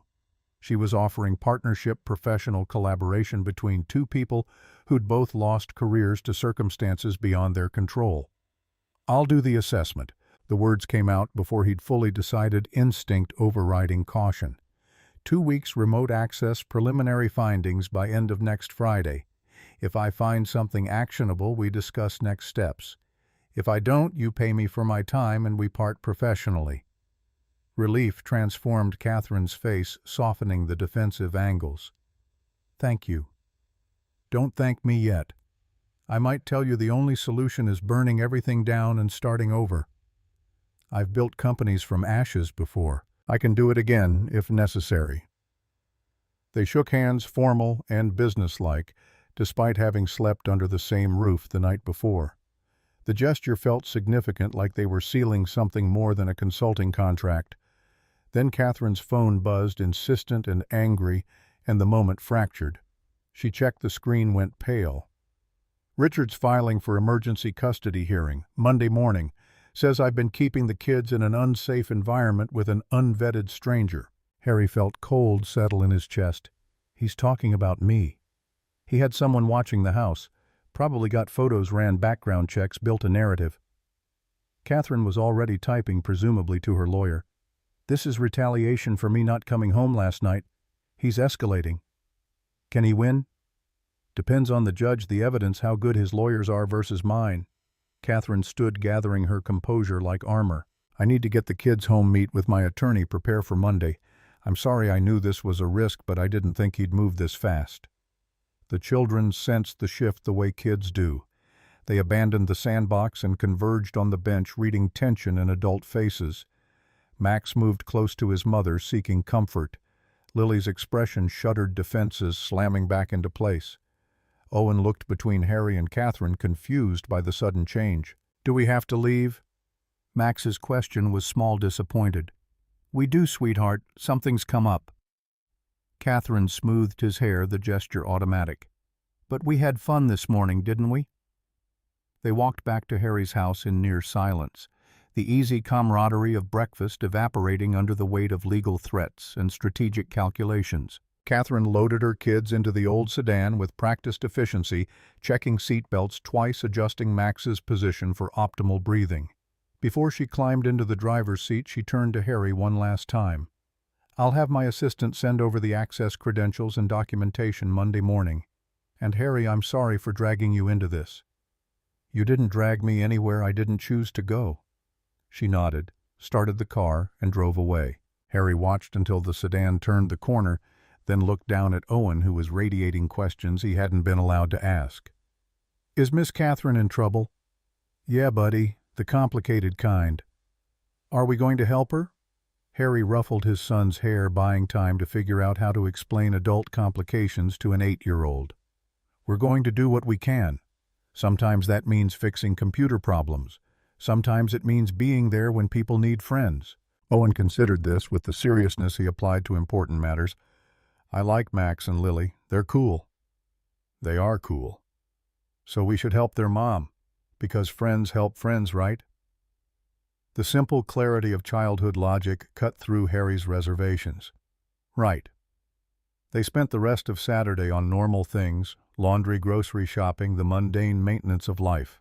She was offering partnership, professional collaboration between 2 people who'd both lost careers to circumstances beyond their control. I'll do the assessment. The words came out before he'd fully decided, instinct overriding caution. 2 weeks remote access, preliminary findings by end of next Friday. If I find something actionable, we discuss next steps. If I don't, you pay me for my time and we part professionally. Relief transformed Catherine's face, softening the defensive angles. Thank you. Don't thank me yet. I might tell you the only solution is burning everything down and starting over. I've built companies from ashes before. I can do it again, if necessary. They shook hands, formal and businesslike, despite having slept under the same roof the night before. The gesture felt significant, like they were sealing something more than a consulting contract. Then Catherine's phone buzzed, insistent and angry, and the moment fractured. She checked the screen, went pale. Richard's filing for emergency custody hearing, Monday morning. Says I've been keeping the kids in an unsafe environment with an unvetted stranger. Harry felt cold settle in his chest. He's talking about me. He had someone watching the house, probably got photos, ran background checks, built a narrative. Catherine was already typing, presumably to her lawyer. This is retaliation for me not coming home last night. He's escalating. Can he win? Depends on the judge, the evidence, how good his lawyers are versus mine. Catherine stood, gathering her composure like armor. I need to get the kids home, meet with my attorney, prepare for Monday. I'm sorry, I knew this was a risk, but I didn't think he'd move this fast. The children sensed the shift the way kids do. They abandoned the sandbox and converged on the bench, reading tension in adult faces. Max moved close to his mother, seeking comfort. Lily's expression shuttered defenses, slamming back into place. Owen looked between Harry and Catherine, confused by the sudden change. Do we have to leave? Max's question was small, disappointed. We do, sweetheart. Something's come up. Catherine smoothed his hair, the gesture automatic. But we had fun this morning, didn't we? They walked back to Harry's house in near silence, the easy camaraderie of breakfast evaporating under the weight of legal threats and strategic calculations. Catherine loaded her kids into the old sedan with practiced efficiency, checking seatbelts twice, adjusting Max's position for optimal breathing. Before she climbed into the driver's seat, she turned to Harry one last time. I'll have my assistant send over the access credentials and documentation Monday morning. And Harry, I'm sorry for dragging you into this. You didn't drag me anywhere I didn't choose to go. She nodded, started the car, and drove away. Harry watched until the sedan turned the corner, then looked down at Owen, who was radiating questions he hadn't been allowed to ask. Is Miss Catherine in trouble? Yeah, buddy, the complicated kind. Are we going to help her? Harry ruffled his son's hair, buying time to figure out how to explain adult complications to an 8-year-old. We're going to do what we can. Sometimes that means fixing computer problems. Sometimes it means being there when people need friends. Owen considered this with the seriousness he applied to important matters. I like Max and Lily. They're cool. They are cool. So we should help their mom. Because friends help friends, right? The simple clarity of childhood logic cut through Harry's reservations. Right. They spent the rest of Saturday on normal things, laundry, grocery shopping, the mundane maintenance of life.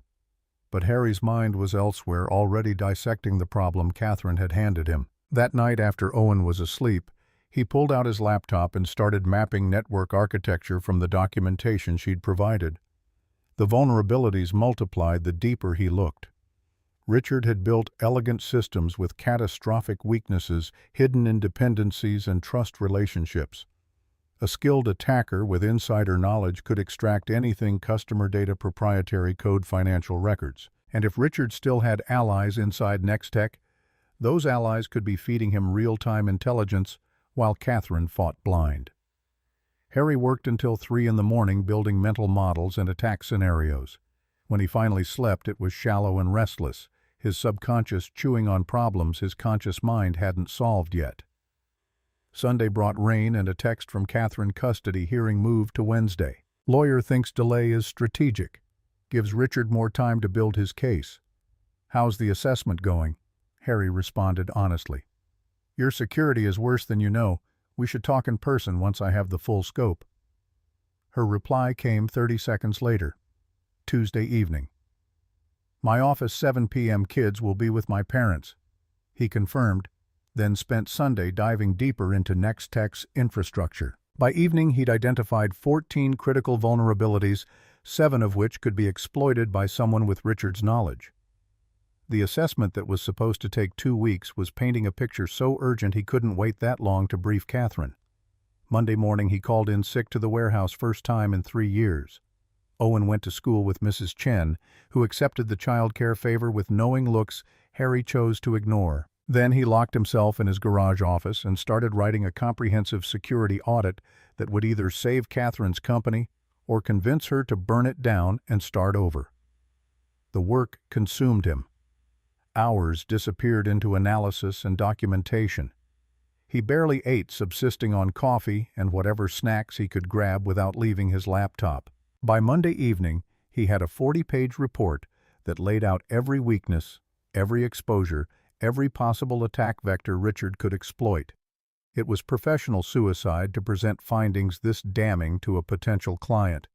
But Harry's mind was elsewhere, already dissecting the problem Catherine had handed him. That night, after Owen was asleep, he pulled out his laptop and started mapping network architecture from the documentation she'd provided. The vulnerabilities multiplied the deeper he looked. Richard had built elegant systems with catastrophic weaknesses, hidden independencies, and trust relationships. A skilled attacker with insider knowledge could extract anything: customer data, proprietary code, financial records. And if Richard still had allies inside Nextech, those allies could be feeding him real-time intelligence while Catherine fought blind. Harry worked until 3 in the morning building mental models and attack scenarios. When he finally slept, it was shallow and restless, his subconscious chewing on problems his conscious mind hadn't solved yet. Sunday brought rain and a text from Catherine: custody hearing moved to Wednesday. Lawyer thinks delay is strategic. Gives Richard more time to build his case. How's the assessment going? Harry responded honestly. Your security is worse than you know. We should talk in person once I have the full scope. Her reply came 30 seconds later. Tuesday evening. My office, 7 p.m. Kids will be with my parents. He confirmed, then spent Sunday diving deeper into Nextech's infrastructure. By evening, he'd identified 14 critical vulnerabilities, 7 of which could be exploited by someone with Richard's knowledge. The assessment that was supposed to take 2 weeks was painting a picture so urgent he couldn't wait that long to brief Catherine. Monday morning, he called in sick to the warehouse, first time in 3 years. Owen went to school with Mrs. Chen, who accepted the child care favor with knowing looks Harry chose to ignore. Then he locked himself in his garage office and started writing a comprehensive security audit that would either save Catherine's company or convince her to burn it down and start over. The work consumed him. Hours disappeared into analysis and documentation. He barely ate, subsisting on coffee and whatever snacks he could grab without leaving his laptop. By Monday evening, he had a 40-page report that laid out every weakness, every exposure, every possible attack vector Richard could exploit. It was professional suicide to present findings this damning to a potential client.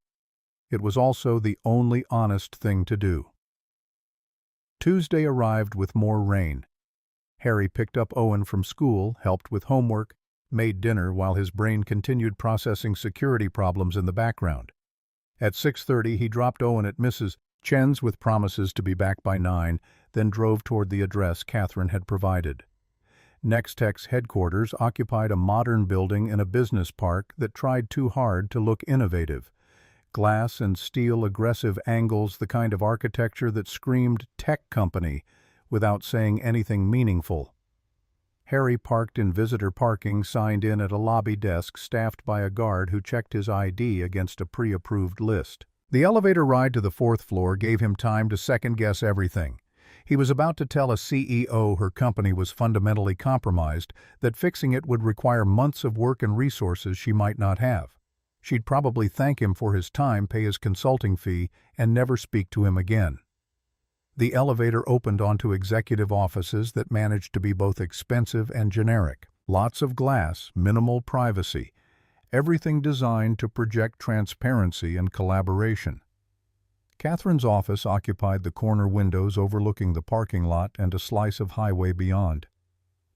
It was also the only honest thing to do. Tuesday arrived with more rain. Harry picked up Owen from school, helped with homework, made dinner while his brain continued processing security problems in the background. At 6:30 he dropped Owen at Mrs. Chen's with promises to be back by 9, then drove toward the address Catherine had provided. Nextech's headquarters occupied a modern building in a business park that tried too hard to look innovative. Glass and steel aggressive angles, the kind of architecture that screamed tech company without saying anything meaningful. Harry parked in visitor parking, signed in at a lobby desk staffed by a guard who checked his ID against a pre-approved list. The elevator ride to the 4th floor gave him time to second-guess everything. He was about to tell a CEO her company was fundamentally compromised, that fixing it would require months of work and resources she might not have. She'd probably thank him for his time, pay his consulting fee, and never speak to him again. The elevator opened onto executive offices that managed to be both expensive and generic. Lots of glass, minimal privacy, everything designed to project transparency and collaboration. Catherine's office occupied the corner windows overlooking the parking lot and a slice of highway beyond.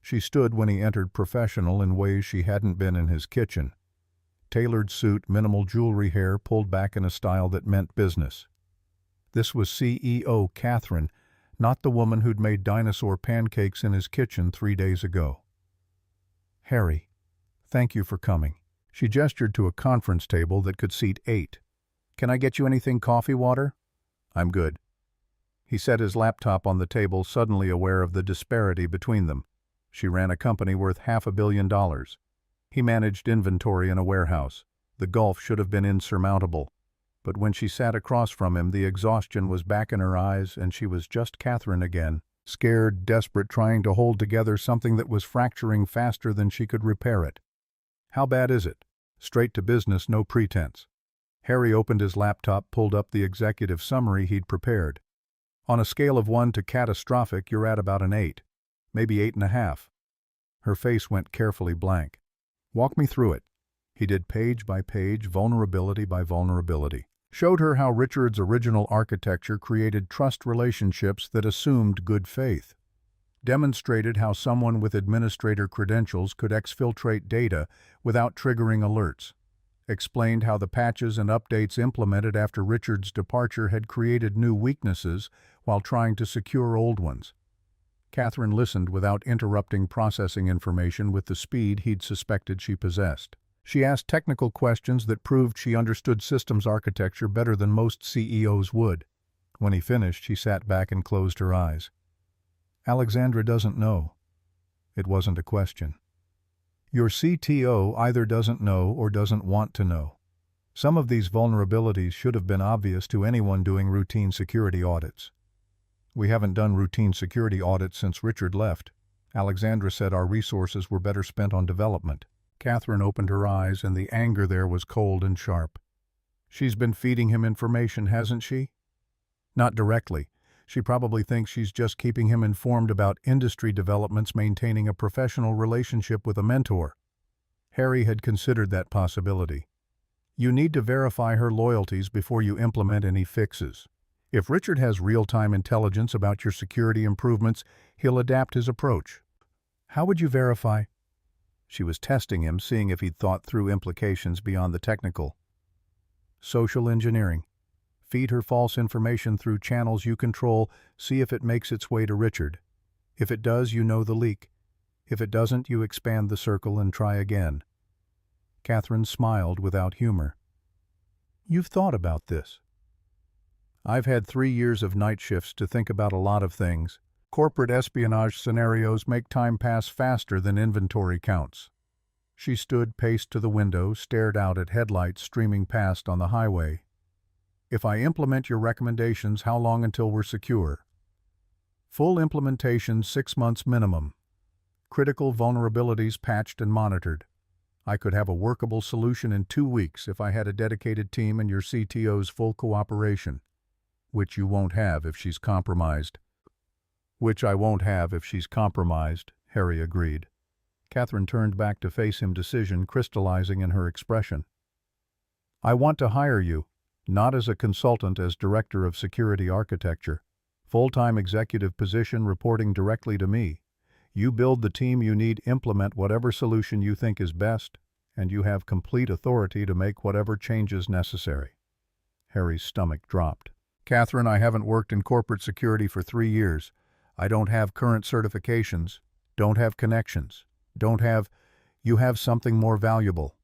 She stood when he entered, professional in ways she hadn't been in his kitchen. Tailored suit, minimal jewelry, hair pulled back in a style that meant business. This was CEO Catherine, not the woman who'd made dinosaur pancakes in his kitchen 3 days ago. "Harry, thank you for coming." She gestured to a conference table that could seat 8. "Can I get you anything, coffee, water?" "I'm good." He set his laptop on the table, suddenly aware of the disparity between them. She ran a company worth $500 million. He managed inventory in a warehouse. The gulf should have been insurmountable. But when she sat across from him, the exhaustion was back in her eyes, and she was just Catherine again, scared, desperate, trying to hold together something that was fracturing faster than she could repair it. "How bad is it?" Straight to business, no pretense. Harry opened his laptop, pulled up the executive summary he'd prepared. "On a scale of 1 to catastrophic, you're at about an 8, maybe 8.5. Her face went carefully blank. "Walk me through it." He did page by page, vulnerability by vulnerability. Showed her how Richard's original architecture created trust relationships that assumed good faith. Demonstrated how someone with administrator credentials could exfiltrate data without triggering alerts. Explained how the patches and updates implemented after Richard's departure had created new weaknesses while trying to secure old ones. Catherine listened without interrupting, processing information with the speed he'd suspected she possessed. She asked technical questions that proved she understood systems architecture better than most CEOs would. When he finished, she sat back and closed her eyes. "Alexandra doesn't know." It wasn't a question. "Your CTO either doesn't know or doesn't want to know. Some of these vulnerabilities should have been obvious to anyone doing routine security audits. We haven't done routine security audits since Richard left. Alexandra said our resources were better spent on development." Catherine opened her eyes, and the anger there was cold and sharp. "She's been feeding him information, hasn't she?" "Not directly. She probably thinks she's just keeping him informed about industry developments, maintaining a professional relationship with a mentor." Harry had considered that possibility. "You need to verify her loyalties before you implement any fixes. If Richard has real-time intelligence about your security improvements, he'll adapt his approach." "How would you verify?" She was testing him, seeing if he'd thought through implications beyond the technical. "Social engineering. Feed her false information through channels you control, see if it makes its way to Richard. If it does, you know the leak. If it doesn't, you expand the circle and try again." Catherine smiled without humor. "You've thought about this." "I've had 3 years of night shifts to think about a lot of things. Corporate espionage scenarios make time pass faster than inventory counts." She stood, paced to the window, stared out at headlights streaming past on the highway. "If I implement your recommendations, how long until we're secure?" "Full implementation, 6 months minimum. Critical vulnerabilities patched and monitored. I could have a workable solution in 2 weeks if I had a dedicated team and your CTO's full cooperation, which you won't have if she's compromised." Which I won't have if she's compromised, Harry agreed. Catherine turned back to face him, decision crystallizing in her expression. I want to hire you, not as a consultant, as Director of Security Architecture. Full-time executive position reporting directly to me. You build the team you need, implement whatever solution you think is best, and you have complete authority to make whatever changes necessary. Harry's stomach dropped. Catherine, I haven't worked in corporate security for 3 years. I don't have current certifications, don't have connections, You have something more valuable.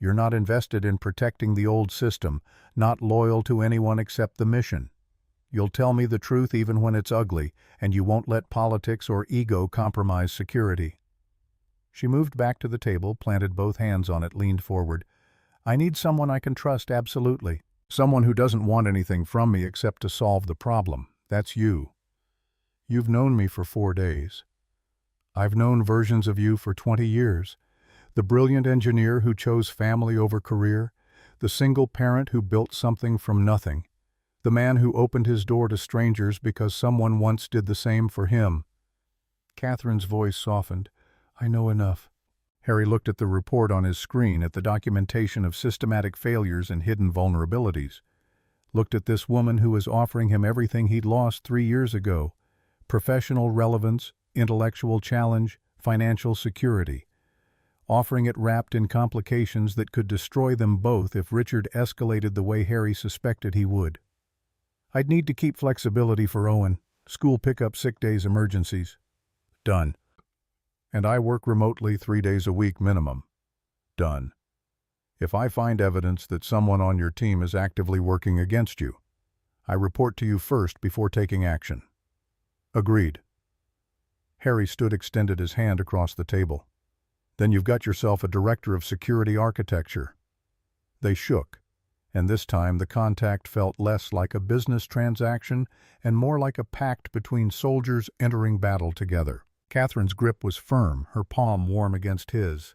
You're not invested in protecting the old system, not loyal to anyone except the mission. You'll tell me the truth even when it's ugly, and you won't let politics or ego compromise security. She moved back to the table, planted both hands on it, leaned forward. I need someone I can trust, absolutely. Someone who doesn't want anything from me except to solve the problem. That's you. You've known me for 4 days. I've known versions of you for 20 years. The brilliant engineer who chose family over career, the single parent who built something from nothing, the man who opened his door to strangers because someone once did the same for him. Catherine's voice softened. I know enough. Harry looked at the report on his screen, at the documentation of systematic failures and hidden vulnerabilities. Looked at this woman who was offering him everything he'd lost 3 years ago. Professional relevance, intellectual challenge, financial security. Offering it wrapped in complications that could destroy them both if Richard escalated the way Harry suspected he would. I'd need to keep flexibility for Owen. School pickup, sick days, emergencies. Done. And I work remotely 3 days a week minimum. Done. If I find evidence that someone on your team is actively working against you, I report to you first before taking action. Agreed. Harry stood, extended his hand across the table. Then you've got yourself a Director of Security Architecture. They shook, and this time the contact felt less like a business transaction and more like a pact between soldiers entering battle together. Catherine's grip was firm, her palm warm against his.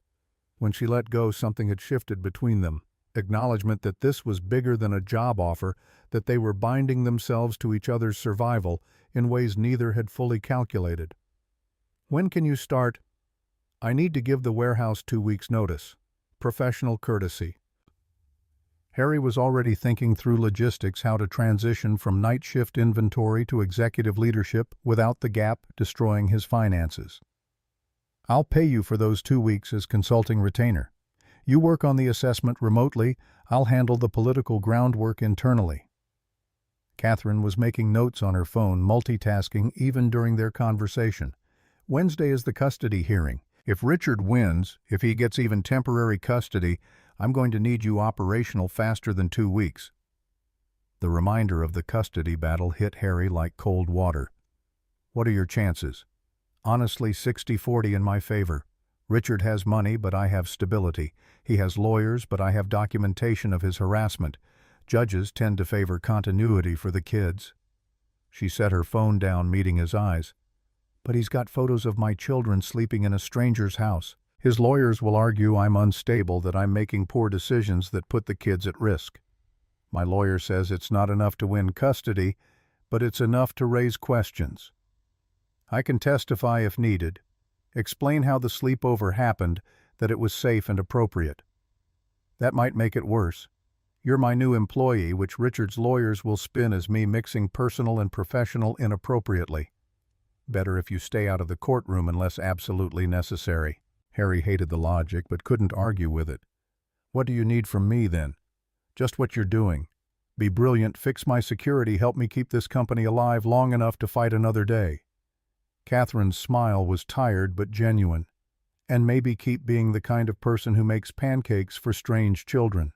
When she let go, something had shifted between them, acknowledgement that this was bigger than a job offer, that they were binding themselves to each other's survival in ways neither had fully calculated. When can you start? I need to give the warehouse 2 weeks' notice. Professional courtesy. Harry was already thinking through logistics, how to transition from night shift inventory to executive leadership without the gap destroying his finances. I'll pay you for those 2 weeks as consulting retainer. You work on the assessment remotely, I'll handle the political groundwork internally. Catherine was making notes on her phone, multitasking even during their conversation. Wednesday is the custody hearing. If Richard wins, if he gets even temporary custody, I'm going to need you operational faster than 2 weeks. The reminder of the custody battle hit Harry like cold water. What are your chances? Honestly, 60-40 in my favor. Richard has money, but I have stability. He has lawyers, but I have documentation of his harassment. Judges tend to favor continuity for the kids. She set her phone down, meeting his eyes. But he's got photos of my children sleeping in a stranger's house. His lawyers will argue I'm unstable, that I'm making poor decisions that put the kids at risk. My lawyer says it's not enough to win custody, but it's enough to raise questions. I can testify if needed, explain how the sleepover happened, that it was safe and appropriate. That might make it worse. You're my new employee, which Richard's lawyers will spin as me mixing personal and professional inappropriately. Better if you stay out of the courtroom unless absolutely necessary. Harry hated the logic, but couldn't argue with it. What do you need from me, then? Just what you're doing. Be brilliant, fix my security, help me keep this company alive long enough to fight another day. Catherine's smile was tired but genuine. And maybe keep being the kind of person who makes pancakes for strange children.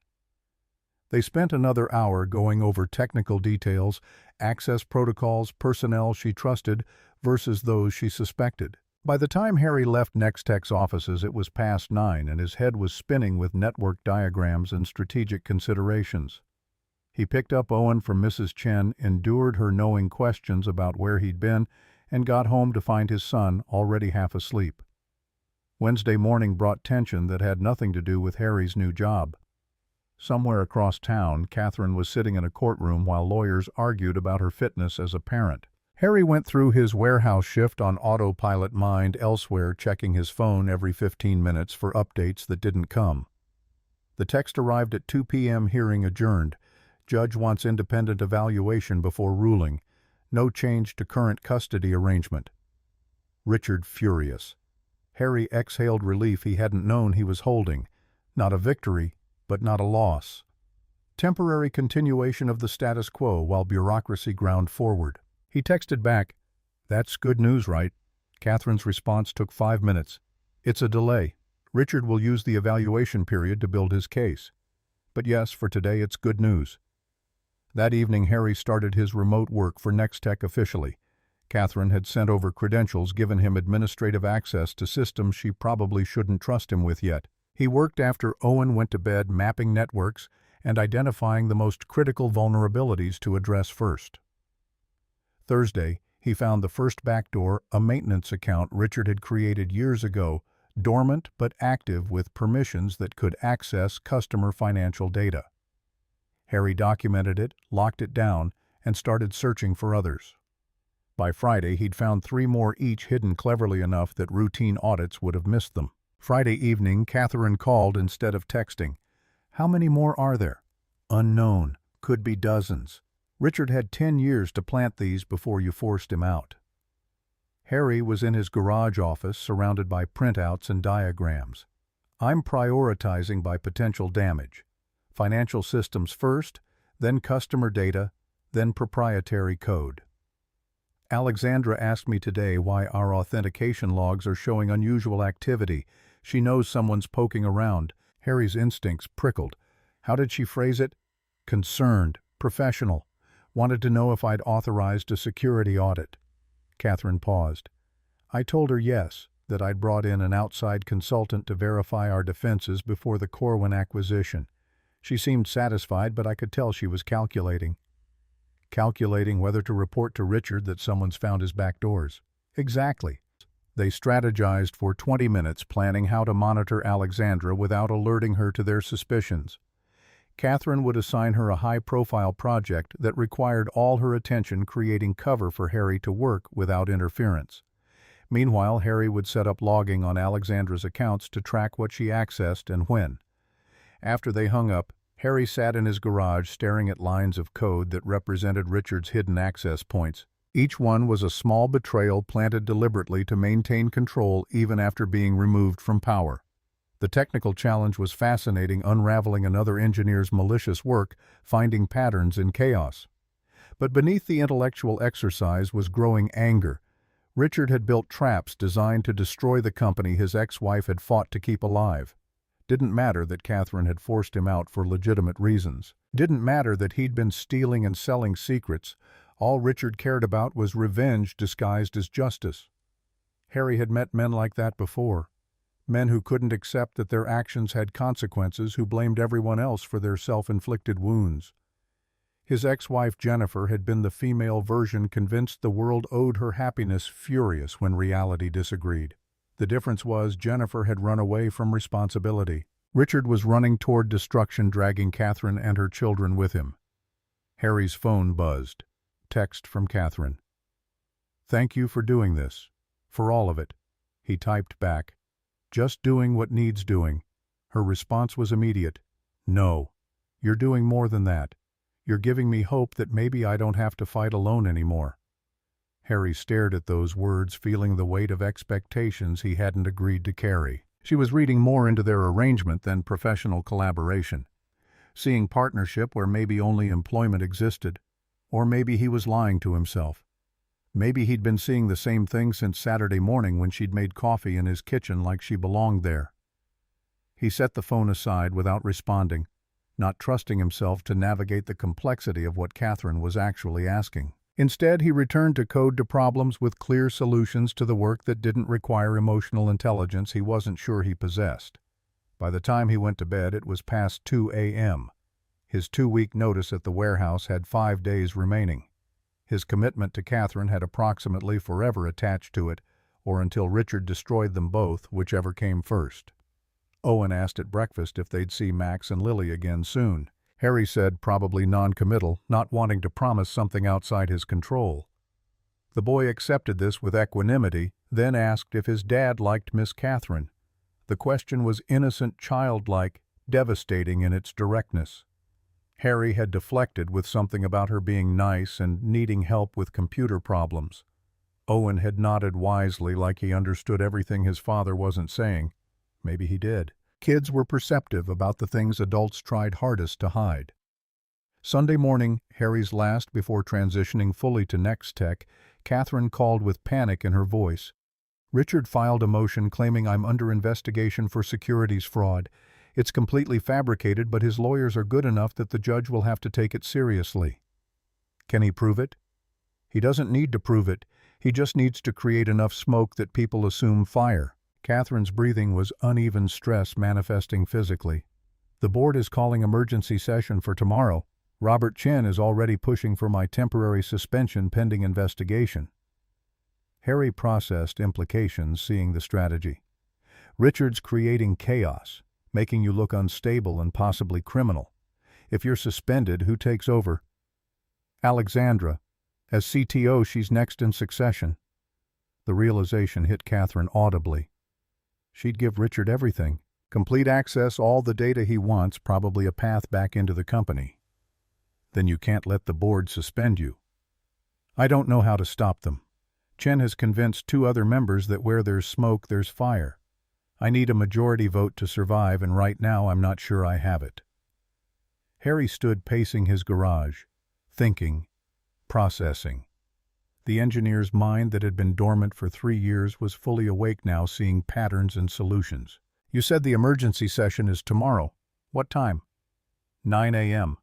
They spent another hour going over technical details, access protocols, personnel she trusted versus those she suspected. By the time Harry left Nextech's offices, it was past 9, and his head was spinning with network diagrams and strategic considerations. He picked up Owen from Mrs. Chen, endured her knowing questions about where he'd been, and got home to find his son already half asleep. Wednesday morning brought tension that had nothing to do with Harry's new job. Somewhere across town, Catherine was sitting in a courtroom while lawyers argued about her fitness as a parent. Harry went through his warehouse shift on autopilot, mind elsewhere, checking his phone every 15 minutes for updates that didn't come. The text arrived at 2 p.m. Hearing adjourned. Judge wants independent evaluation before ruling. No change to current custody arrangement. Richard furious. Harry exhaled relief he hadn't known he was holding. Not a victory, but not a loss. Temporary continuation of the status quo while bureaucracy ground forward. He texted back, "That's good news, right?" Catherine's response took 5 minutes. "It's a delay. Richard will use the evaluation period to build his case. But yes, for today it's good news." That evening Harry started his remote work for Nextech officially. Catherine had sent over credentials, given him administrative access to systems she probably shouldn't trust him with yet. He worked after Owen went to bed, mapping networks and identifying the most critical vulnerabilities to address first. Thursday, he found the first backdoor, a maintenance account Richard had created years ago, dormant but active with permissions that could access customer financial data. Harry documented it, locked it down, and started searching for others. By Friday, he'd found 3 more, each hidden cleverly enough that routine audits would have missed them. Friday evening, Catherine called instead of texting. "How many more are there?" "Unknown. Could be dozens. Richard had 10 years to plant these before you forced him out." Harry was in his garage office, surrounded by printouts and diagrams. "I'm prioritizing by potential damage. Financial systems first, then customer data, then proprietary code. Alexandra asked me today why our authentication logs are showing unusual activity. She knows someone's poking around." Harry's instincts prickled. How did she phrase it? Concerned, professional. Wanted to know if I'd authorized a security audit. Catherine paused. "I told her yes, that I'd brought in an outside consultant to verify our defenses before the Corwin acquisition. She seemed satisfied, but I could tell she was calculating." "Calculating whether to report to Richard that someone's found his back doors." "Exactly." They strategized for 20 minutes, planning how to monitor Alexandra without alerting her to their suspicions. Catherine would assign her a high-profile project that required all her attention, creating cover for Harry to work without interference. Meanwhile, Harry would set up logging on Alexandra's accounts to track what she accessed and when. After they hung up, Harry sat in his garage staring at lines of code that represented Richard's hidden access points. Each one was a small betrayal planted deliberately to maintain control even after being removed from power. The technical challenge was fascinating, unraveling another engineer's malicious work, finding patterns in chaos. But beneath the intellectual exercise was growing anger. Richard had built traps designed to destroy the company his ex-wife had fought to keep alive. Didn't matter that Catherine had forced him out for legitimate reasons. Didn't matter that he'd been stealing and selling secrets. All Richard cared about was revenge disguised as justice. Harry had met men like that before. Men who couldn't accept that their actions had consequences, who blamed everyone else for their self-inflicted wounds. His ex-wife Jennifer had been the female version, convinced the world owed her happiness, furious when reality disagreed. The difference was Jennifer had run away from responsibility. Richard was running toward destruction, dragging Catherine and her children with him. Harry's phone buzzed. Text from Catherine. "Thank you for doing this. For all of it." He typed back, "Just doing what needs doing." Her response was immediate. "No. You're doing more than that. You're giving me hope that maybe I don't have to fight alone anymore." Harry stared at those words, feeling the weight of expectations he hadn't agreed to carry. She was reading more into their arrangement than professional collaboration. Seeing partnership where maybe only employment existed. Or maybe he was lying to himself. Maybe he'd been seeing the same thing since Saturday morning when she'd made coffee in his kitchen like she belonged there. He set the phone aside without responding, not trusting himself to navigate the complexity of what Catherine was actually asking. Instead, he returned to code to problems with clear solutions to the work that didn't require emotional intelligence he wasn't sure he possessed. By the time he went to bed, it was past 2 a.m. His 2-week notice at the warehouse had 5 days remaining. His commitment to Catherine had approximately forever attached to it, or until Richard destroyed them both, whichever came first. Owen asked at breakfast if they'd see Max and Lily again soon. Harry said probably non-committal, not wanting to promise something outside his control. The boy accepted this with equanimity, then asked if his dad liked Miss Catherine. The question was innocent, childlike, devastating in its directness. Harry had deflected with something about her being nice and needing help with computer problems. Owen had nodded wisely like he understood everything his father wasn't saying. Maybe he did. Kids were perceptive about the things adults tried hardest to hide. Sunday morning, Harry's last before transitioning fully to Next Tech, Catherine called with panic in her voice. "Richard filed a motion claiming I'm under investigation for securities fraud. It's completely fabricated, but his lawyers are good enough that the judge will have to take it seriously." "Can he prove it?" "He doesn't need to prove it. He just needs to create enough smoke that people assume fire." Catherine's breathing was uneven stress manifesting physically. "The board is calling emergency session for tomorrow. Robert Chen is already pushing for my temporary suspension pending investigation." Harry processed implications, seeing the strategy. Richard's creating chaos, making you look unstable and possibly criminal. If you're suspended, who takes over? "Alexandra. As CTO, she's next in succession." The realization hit Catherine audibly. She'd give Richard everything. Complete access, all the data he wants, probably a path back into the company. "Then you can't let the board suspend you." "I don't know how to stop them. Chen has convinced 2 other members that where there's smoke, there's fire. I need a majority vote to survive, and right now I'm not sure I have it." Harry stood pacing his garage, thinking, processing. The engineer's mind that had been dormant for 3 years was fully awake now, seeing patterns and solutions. "You said the emergency session is tomorrow. What time?" 9 a.m.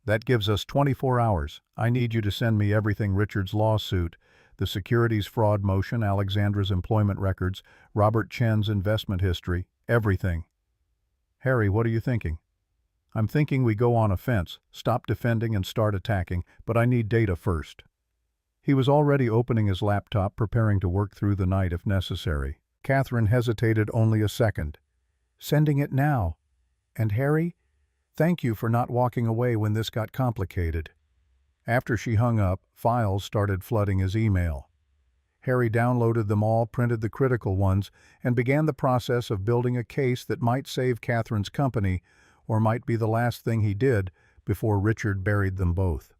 "That gives us 24 hours. I need you to send me everything: Richard's lawsuit, the securities fraud motion, Alexandra's employment records, Robert Chen's investment history, everything." "Harry, what are you thinking?" "I'm thinking we go on offense, stop defending and start attacking, but I need data first." He was already opening his laptop, preparing to work through the night if necessary. Catherine hesitated only a second. "Sending it now. And Harry, thank you for not walking away when this got complicated." After she hung up, files started flooding his email. Harry downloaded them all, printed the critical ones, and began the process of building a case that might save Catherine's company, or might be the last thing he did before Richard buried them both.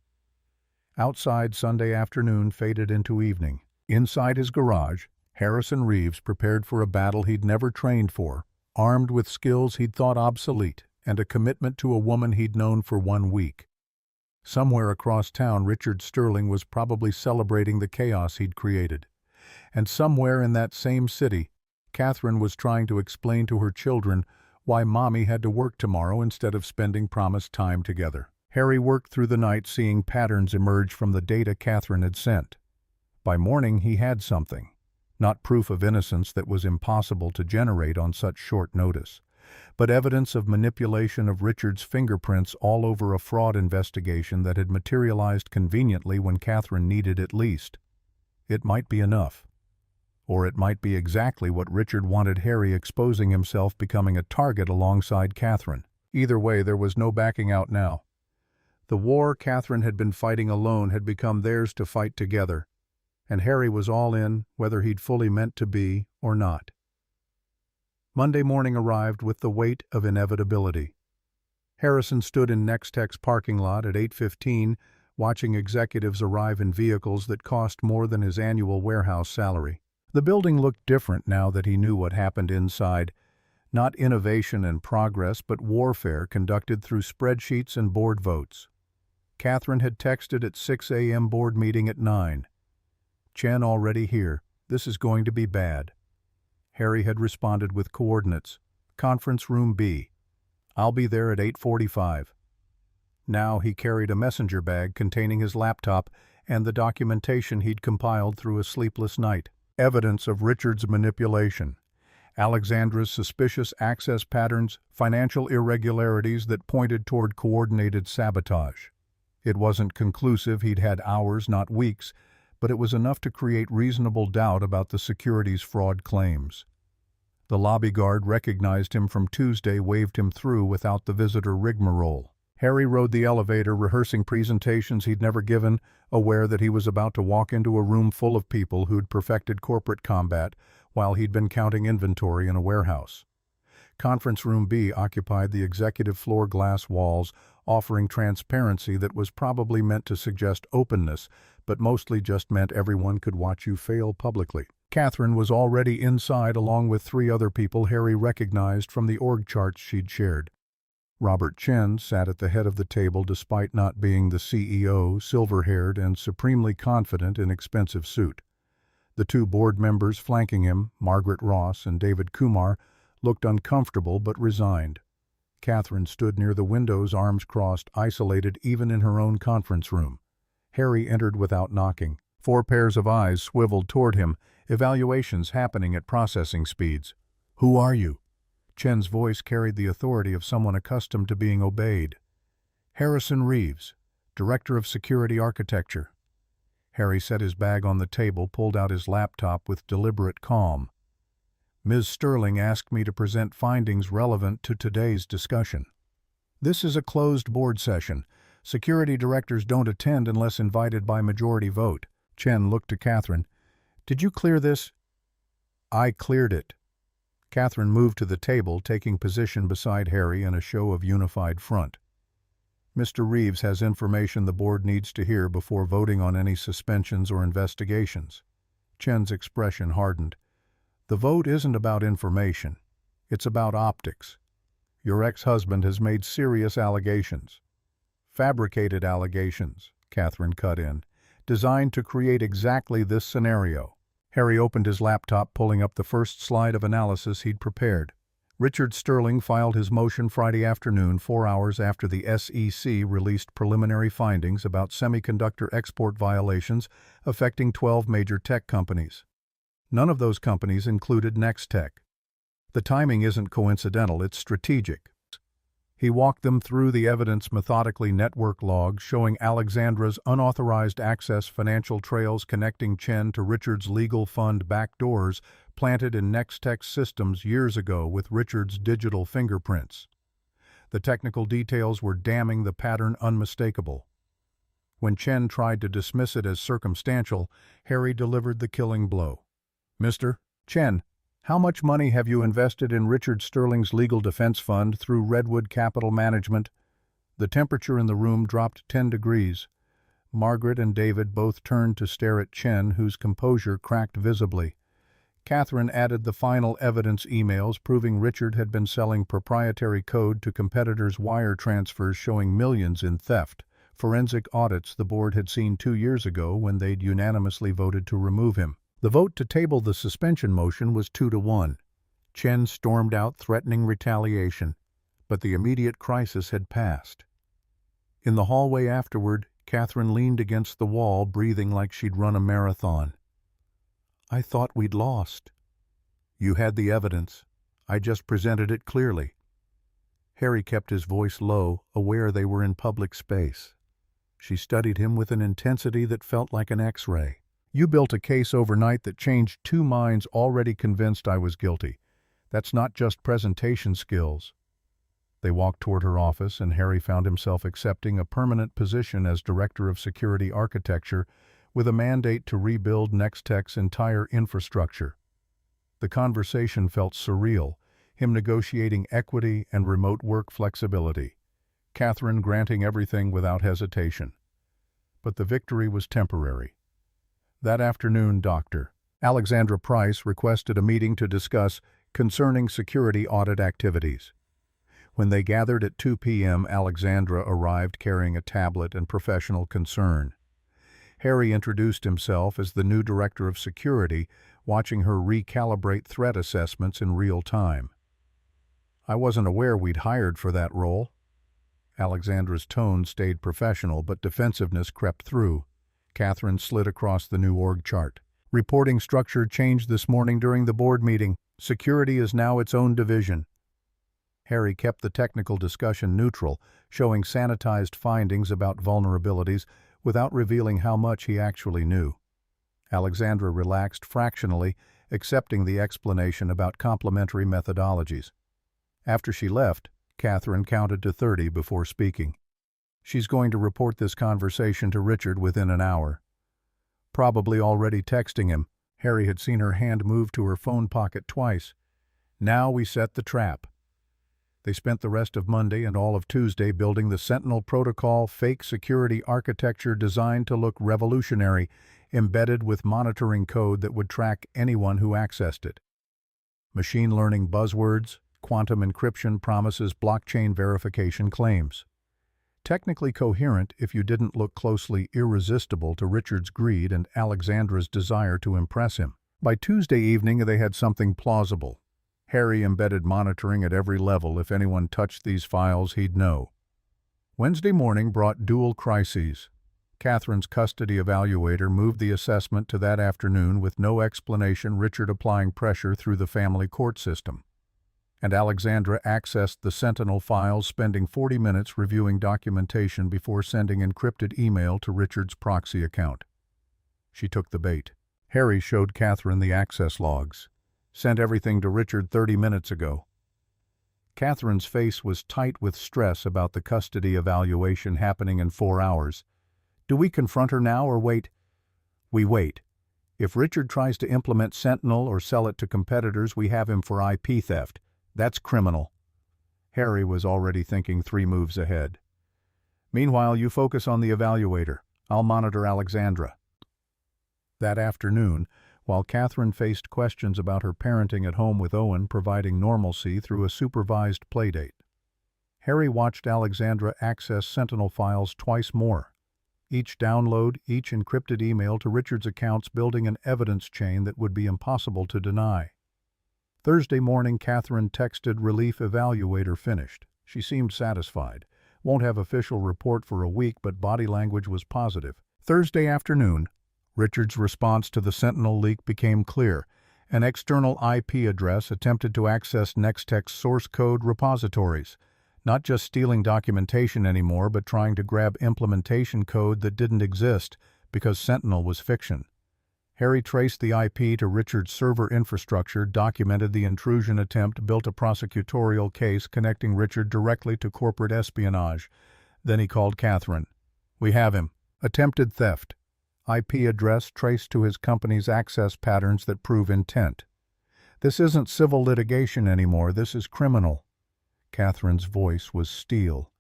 Outside, Sunday afternoon faded into evening. Inside his garage, Harrison Reeves prepared for a battle he'd never trained for, armed with skills he'd thought obsolete and a commitment to a woman he'd known for 1 week. Somewhere across town, Richard Sterling was probably celebrating the chaos he'd created. And somewhere in that same city, Catherine was trying to explain to her children why Mommy had to work tomorrow instead of spending promised time together. Harry worked through the night, seeing patterns emerge from the data Catherine had sent. By morning, he had something. Not proof of innocence that was impossible to generate on such short notice, but evidence of manipulation of Richard's fingerprints all over a fraud investigation that had materialized conveniently when Catherine needed it least. It might be enough. Or it might be exactly what Richard wanted: Harry exposing himself, becoming a target alongside Catherine. Either way, there was no backing out now. The war Catherine had been fighting alone had become theirs to fight together, and Harry was all in, whether he'd fully meant to be or not. Monday morning arrived with the weight of inevitability. Harrison stood in Nextech's parking lot at 8:15, watching executives arrive in vehicles that cost more than his annual warehouse salary. The building looked different now that he knew what happened inside. Not innovation and progress, but warfare conducted through spreadsheets and board votes. Catherine had texted at 6 a.m. board meeting at 9. "Chen already here. This is going to be bad." Harry had responded with coordinates. "Conference room B. I'll be there at 8:45. Now he carried a messenger bag containing his laptop and the documentation he'd compiled through a sleepless night. Evidence of Richard's manipulation. Alexandra's suspicious access patterns, financial irregularities that pointed toward coordinated sabotage. It wasn't conclusive, he'd had hours, not weeks, but it was enough to create reasonable doubt about the securities fraud claims. The lobby guard recognized him from Tuesday, waved him through without the visitor rigmarole. Harry rode the elevator, rehearsing presentations he'd never given, aware that he was about to walk into a room full of people who'd perfected corporate combat while he'd been counting inventory in a warehouse. Conference Room B occupied the executive floor glass walls, offering transparency that was probably meant to suggest openness, but mostly just meant everyone could watch you fail publicly. Catherine was already inside along with 3 other people Harry recognized from the org charts she'd shared. Robert Chen sat at the head of the table despite not being the CEO, silver-haired and supremely confident in expensive suit. The 2 board members flanking him, Margaret Ross and David Kumar, looked uncomfortable but resigned. Catherine stood near the windows, arms crossed, isolated even in her own conference room. Harry entered without knocking. 4 pairs of eyes swiveled toward him, evaluations happening at processing speeds. "Who are you?" Chen's voice carried the authority of someone accustomed to being obeyed. "Harrison Reeves, Director of Security Architecture." Harry set his bag on the table, pulled out his laptop with deliberate calm. "Ms. Sterling asked me to present findings relevant to today's discussion. This is a closed board session. Security directors don't attend unless invited by majority vote." Chen looked to Catherine. "Did you clear this?" "I cleared it." Catherine moved to the table, taking position beside Harry in a show of unified front. "Mr. Reeves has information the board needs to hear before voting on any suspensions or investigations." Chen's expression hardened. "The vote isn't about information. It's about optics. Your ex-husband has made serious allegations." "Fabricated allegations," Catherine cut in, "designed to create exactly this scenario." Harry opened his laptop, pulling up the first slide of analysis he'd prepared. Richard Sterling filed his motion Friday afternoon, 4 hours after the SEC released preliminary findings about semiconductor export violations affecting 12 major tech companies. None of those companies included Nextech. The timing isn't coincidental, it's strategic. He walked them through the evidence methodically, network logs showing Alexandra's unauthorized access, financial trails connecting Chen to Richard's legal fund backdoors planted in Nextech's systems years ago with Richard's digital fingerprints. The technical details were damning, the pattern unmistakable. When Chen tried to dismiss it as circumstantial, Harry delivered the killing blow. "Mr. Chen, how much money have you invested in Richard Sterling's legal defense fund through Redwood Capital Management?" The temperature in the room dropped 10 degrees. Margaret and David both turned to stare at Chen, whose composure cracked visibly. Catherine added the final evidence emails proving Richard had been selling proprietary code to competitors, wire transfers showing millions in theft, forensic audits the board had seen 2 years ago when they'd unanimously voted to remove him. The vote to table the suspension motion was 2-1. Chen stormed out, threatening retaliation, but the immediate crisis had passed. In the hallway afterward, Catherine leaned against the wall, breathing like she'd run a marathon. "I thought we'd lost." "You had the evidence. I just presented it clearly." Harry kept his voice low, aware they were in public space. She studied him with an intensity that felt like an X-ray. "You built a case overnight that changed 2 minds already convinced I was guilty. That's not just presentation skills." They walked toward her office, and Harry found himself accepting a permanent position as Director of Security Architecture with a mandate to rebuild Nextech's entire infrastructure. The conversation felt surreal, him negotiating equity and remote work flexibility, Catherine granting everything without hesitation. But the victory was temporary. That afternoon, Dr. Alexandra Price requested a meeting to discuss concerning security audit activities. When they gathered at 2 p.m., Alexandra arrived carrying a tablet and professional concern. Harry introduced himself as the new Director of Security, watching her recalibrate threat assessments in real time. "I wasn't aware we'd hired for that role." Alexandra's tone stayed professional, but defensiveness crept through. Catherine slid across the new org chart. "Reporting structure changed this morning during the board meeting. Security is now its own division." Harry kept the technical discussion neutral, showing sanitized findings about vulnerabilities without revealing how much he actually knew. Alexandra relaxed fractionally, accepting the explanation about complementary methodologies. After she left, Catherine counted to 30 before speaking. She's going to report this conversation to Richard within an hour. Probably already texting him. Harry had seen her hand move to her phone pocket twice. Now we set the trap. They spent the rest of Monday and all of Tuesday building the Sentinel Protocol fake security architecture designed to look revolutionary, embedded with monitoring code that would track anyone who accessed it. Machine learning buzzwords, quantum encryption promises, blockchain verification claims. Technically coherent if you didn't look closely, irresistible to Richard's greed and Alexandra's desire to impress him. By Tuesday evening they had something plausible. Harry embedded monitoring at every level. If anyone touched these files, he'd know. Wednesday morning brought dual crises. Catherine's custody evaluator moved the assessment to that afternoon with no explanation, Richard applying pressure through the family court system. And Alexandra accessed the Sentinel files, spending 40 minutes reviewing documentation before sending encrypted email to Richard's proxy account. She took the bait. Harry showed Catherine the access logs. Sent everything to Richard 30 minutes ago. Catherine's face was tight with stress about the custody evaluation happening in 4 hours. Do we confront her now or wait? We wait. If Richard tries to implement Sentinel or sell it to competitors, we have him for IP theft. That's criminal. Harry was already thinking 3 moves ahead. Meanwhile, you focus on the evaluator. I'll monitor Alexandra. That afternoon, while Catherine faced questions about her parenting at home with Owen providing normalcy through a supervised playdate, Harry watched Alexandra access Sentinel files twice more. Each download, each encrypted email to Richard's accounts, building an evidence chain that would be impossible to deny. Thursday morning, Catherine texted relief evaluator finished. She seemed satisfied. Won't have official report for a week, but body language was positive. Thursday afternoon, Richard's response to the Sentinel leak became clear. An external IP address attempted to access Nextech's source code repositories, not just stealing documentation anymore, but trying to grab implementation code that didn't exist because Sentinel was fiction. Harry traced the IP to Richard's server infrastructure, documented the intrusion attempt, built a prosecutorial case connecting Richard directly to corporate espionage. Then he called Catherine. We have him. Attempted theft. IP address traced to his company's access patterns that prove intent. This isn't civil litigation anymore, this is criminal. Catherine's voice was steel.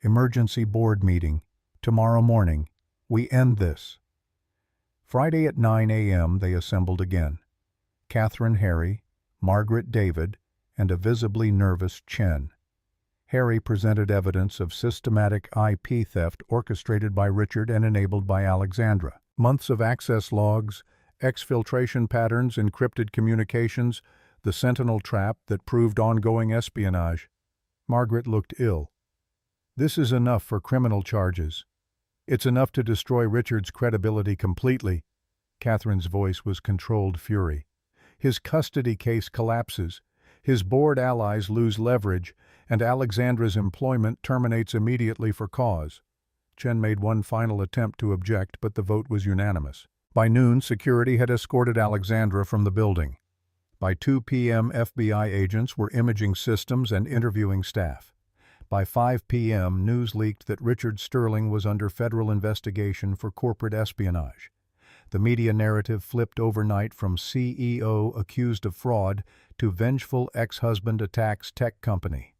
Emergency board meeting. Tomorrow morning. We end this. Friday at 9 a.m. they assembled again. Catherine, Harry, Margaret, David, and a visibly nervous Chen. Harry presented evidence of systematic IP theft orchestrated by Richard and enabled by Alexandra. Months of access logs, exfiltration patterns, encrypted communications, the Sentinel trap that proved ongoing espionage. Margaret looked ill. This is enough for criminal charges. It's enough to destroy Richard's credibility completely. Catherine's voice was controlled fury. His custody case collapses. His board allies lose leverage, and Alexandra's employment terminates immediately for cause. Chen made one final attempt to object, but the vote was unanimous. By noon, security had escorted Alexandra from the building. By 2 p.m., FBI agents were imaging systems and interviewing staff. By 5 p.m., news leaked that Richard Sterling was under federal investigation for corporate espionage. The media narrative flipped overnight from CEO accused of fraud to vengeful ex-husband attacks tech company.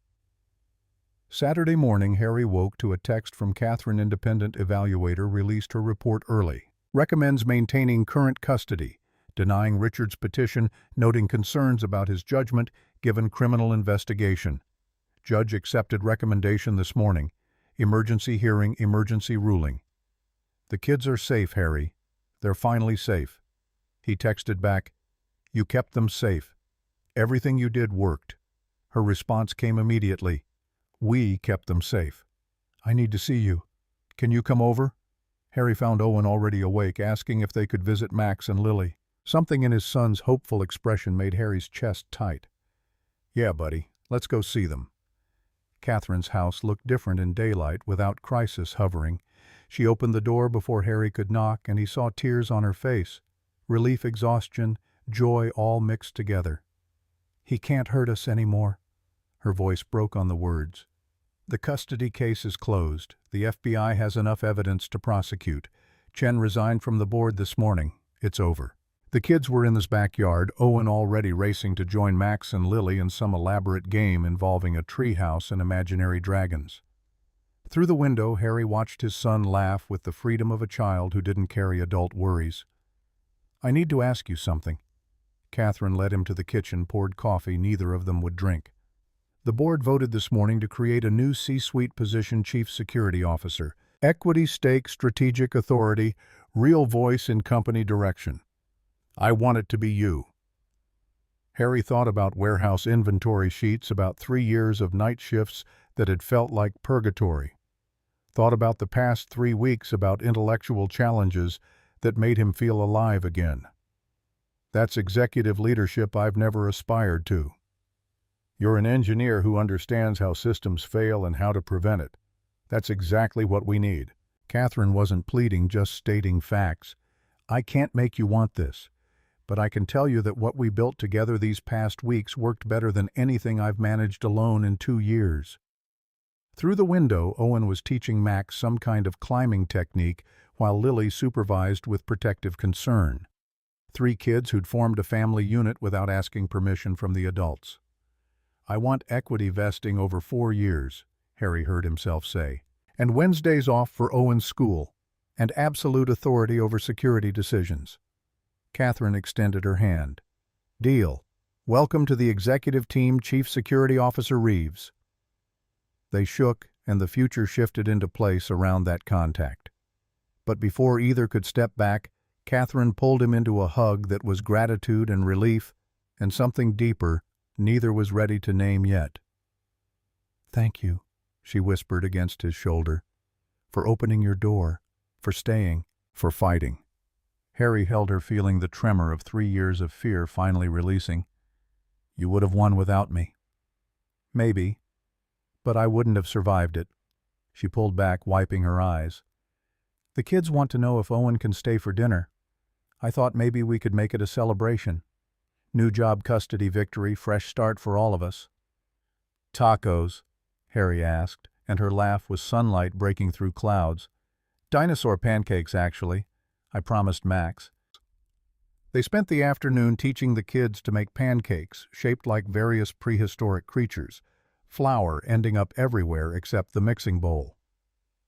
Saturday morning, Harry woke to a text from Catherine. Independent evaluator released her report early. Recommends maintaining current custody, denying Richard's petition, noting concerns about his judgment given criminal investigation. Judge accepted recommendation this morning. Emergency hearing, emergency ruling. The kids are safe, Harry. They're finally safe. He texted back, You kept them safe. Everything you did worked. Her response came immediately. We kept them safe. I need to see you. Can you come over? Harry found Owen already awake, asking if they could visit Max and Lily. Something in his son's hopeful expression made Harry's chest tight. Yeah, buddy, let's go see them. Catherine's house looked different in daylight, without crisis hovering. She opened the door before Harry could knock, and he saw tears on her face. Relief, exhaustion, joy all mixed together. He can't hurt us anymore. Her voice broke on the words. The custody case is closed. The FBI has enough evidence to prosecute. Chen resigned from the board this morning. It's over. The kids were in his backyard, Owen already racing to join Max and Lily in some elaborate game involving a treehouse and imaginary dragons. Through the window, Harry watched his son laugh with the freedom of a child who didn't carry adult worries. "I need to ask you something." Catherine led him to the kitchen, poured coffee neither of them would drink. The board voted this morning to create a new C-suite position, Chief Security Officer. Equity, stake, strategic authority, real voice in company direction. I want it to be you. Harry thought about warehouse inventory sheets, about 3 years of night shifts that had felt like purgatory. Thought about the past 3 weeks, about intellectual challenges that made him feel alive again. That's executive leadership I've never aspired to. You're an engineer who understands how systems fail and how to prevent it. That's exactly what we need. Catherine wasn't pleading, just stating facts. I can't make you want this, but I can tell you that what we built together these past weeks worked better than anything I've managed alone in 2 years. Through the window, Owen was teaching Max some kind of climbing technique while Lily supervised with protective concern. 3 kids who'd formed a family unit without asking permission from the adults. I want equity vesting over 4 years, Harry heard himself say, and Wednesdays off for Owen's school, and absolute authority over security decisions. Catherine extended her hand. Deal. Welcome to the executive team, Chief Security Officer Reeves. They shook, and the future shifted into place around that contact. But before either could step back, Catherine pulled him into a hug that was gratitude and relief, and something deeper neither was ready to name yet. Thank you, she whispered against his shoulder, for opening your door, for staying, for fighting. Harry held her, feeling the tremor of 3 years of fear finally releasing. You would have won without me. Maybe, but I wouldn't have survived it. She pulled back, wiping her eyes. The kids want to know if Owen can stay for dinner. I thought maybe we could make it a celebration. New job, custody victory, fresh start for all of us. Tacos, Harry asked, and her laugh was sunlight breaking through clouds. Dinosaur pancakes, actually. I promised Max. They spent the afternoon teaching the kids to make pancakes, shaped like various prehistoric creatures, flour ending up everywhere except the mixing bowl.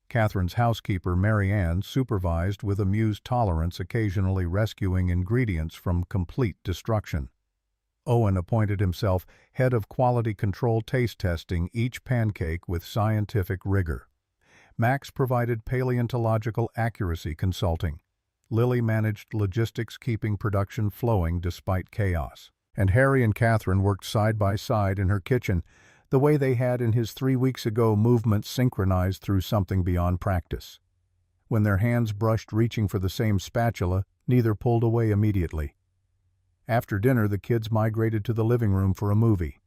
Catherine's housekeeper, Mary Ann, supervised with amused tolerance, occasionally rescuing ingredients from complete destruction. Owen appointed himself head of quality control, taste testing each pancake with scientific rigor. Max provided paleontological accuracy consulting. Lily managed logistics, keeping production flowing despite chaos. And Harry and Catherine worked side by side in her kitchen, the way they had in his 3 weeks ago, movements synchronized through something beyond practice. When their hands brushed reaching for the same spatula, neither pulled away immediately. After dinner, the kids migrated to the living room for a movie.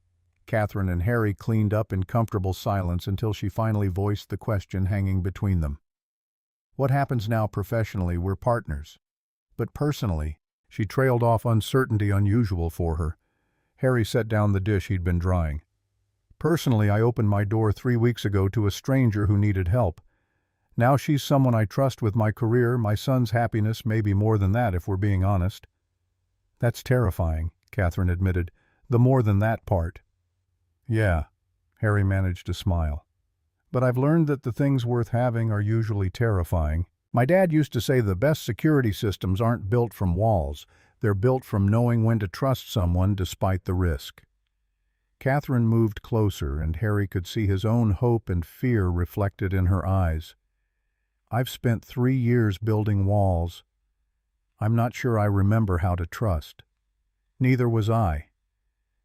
Catherine and Harry cleaned up in comfortable silence until she finally voiced the question hanging between them. What happens now? Professionally, we're partners. But personally, she trailed off, uncertainty unusual for her. Harry set down the dish he'd been drying. Personally, I opened my door 3 weeks ago to a stranger who needed help. Now she's someone I trust with my career, my son's happiness, maybe more than that if we're being honest. That's terrifying, Catherine admitted. The more than that part. Yeah, Harry managed to smile. But I've learned that the things worth having are usually terrifying. My dad used to say the best security systems aren't built from walls. They're built from knowing when to trust someone despite the risk. Catherine moved closer, and Harry could see his own hope and fear reflected in her eyes. I've spent 3 years building walls. I'm not sure I remember how to trust. Neither was I.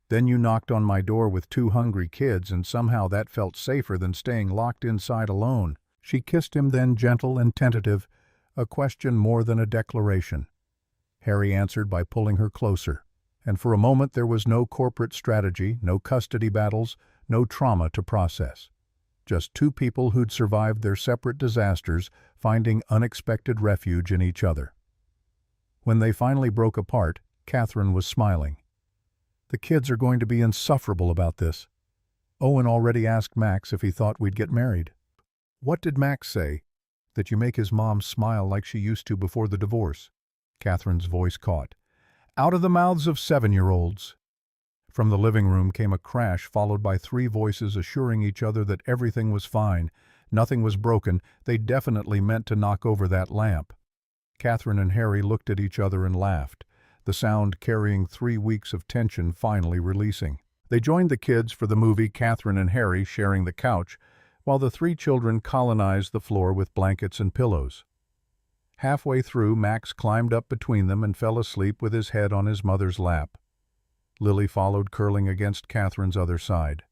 Then you knocked on my door with 2 hungry kids, and somehow that felt safer than staying locked inside alone. She kissed him then, gentle and tentative, a question more than a declaration. Harry answered by pulling her closer. And for a moment there was no corporate strategy, no custody battles, no trauma to process. Just 2 people who'd survived their separate disasters, finding unexpected refuge in each other. When they finally broke apart, Catherine was smiling. The kids are going to be insufferable about this. Owen already asked Max if he thought we'd get married. What did Max say? That you make his mom smile like she used to before the divorce. Catherine's voice caught. Out of the mouths of 7-year-olds. From the living room came a crash followed by 3 voices assuring each other that everything was fine, nothing was broken, they definitely meant to knock over that lamp. Catherine and Harry looked at each other and laughed, the sound carrying 3 weeks of tension finally releasing. They joined the kids for the movie, Catherine and Harry sharing the couch, while the 3 children colonized the floor with blankets and pillows. Halfway through, Max climbed up between them and fell asleep with his head on his mother's lap. Lily followed, curling against Catherine's other side.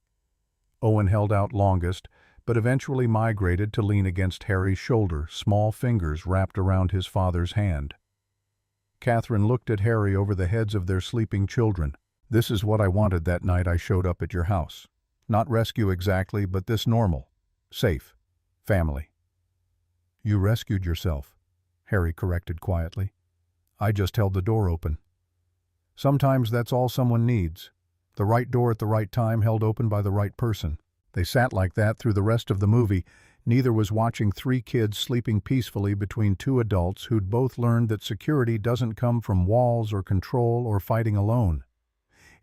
Owen held out longest, but eventually migrated to lean against Harry's shoulder, small fingers wrapped around his father's hand. Catherine looked at Harry over the heads of their sleeping children. This is what I wanted that night I showed up at your house. Not rescue exactly, but this normal, safe, family. You rescued yourself, Harry corrected quietly. I just held the door open. Sometimes that's all someone needs. The right door at the right time, held open by the right person. They sat like that through the rest of the movie. Neither was watching 3 kids sleeping peacefully between 2 adults who'd both learned that security doesn't come from walls or control or fighting alone.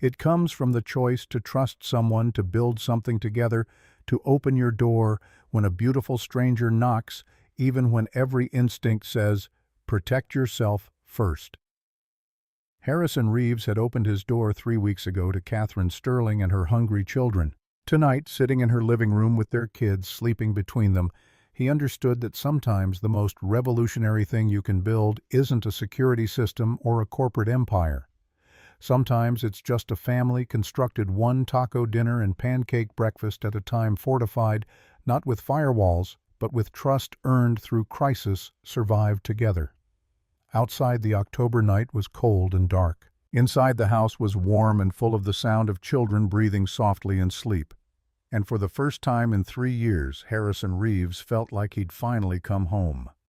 It comes from the choice to trust someone, to build something together, to open your door when a beautiful stranger knocks, even when every instinct says, protect yourself first. Harrison Reeves had opened his door 3 weeks ago to Catherine Sterling and her hungry children. Tonight, sitting in her living room with their kids sleeping between them, he understood that sometimes the most revolutionary thing you can build isn't a security system or a corporate empire. Sometimes it's just a family constructed one taco dinner and pancake breakfast at a time, fortified not with firewalls, but with trust earned through crisis, survived together. Outside, the October night was cold and dark. Inside, the house was warm and full of the sound of children breathing softly in sleep. And for the first time in 3 years, Harrison Reeves felt like he'd finally come home.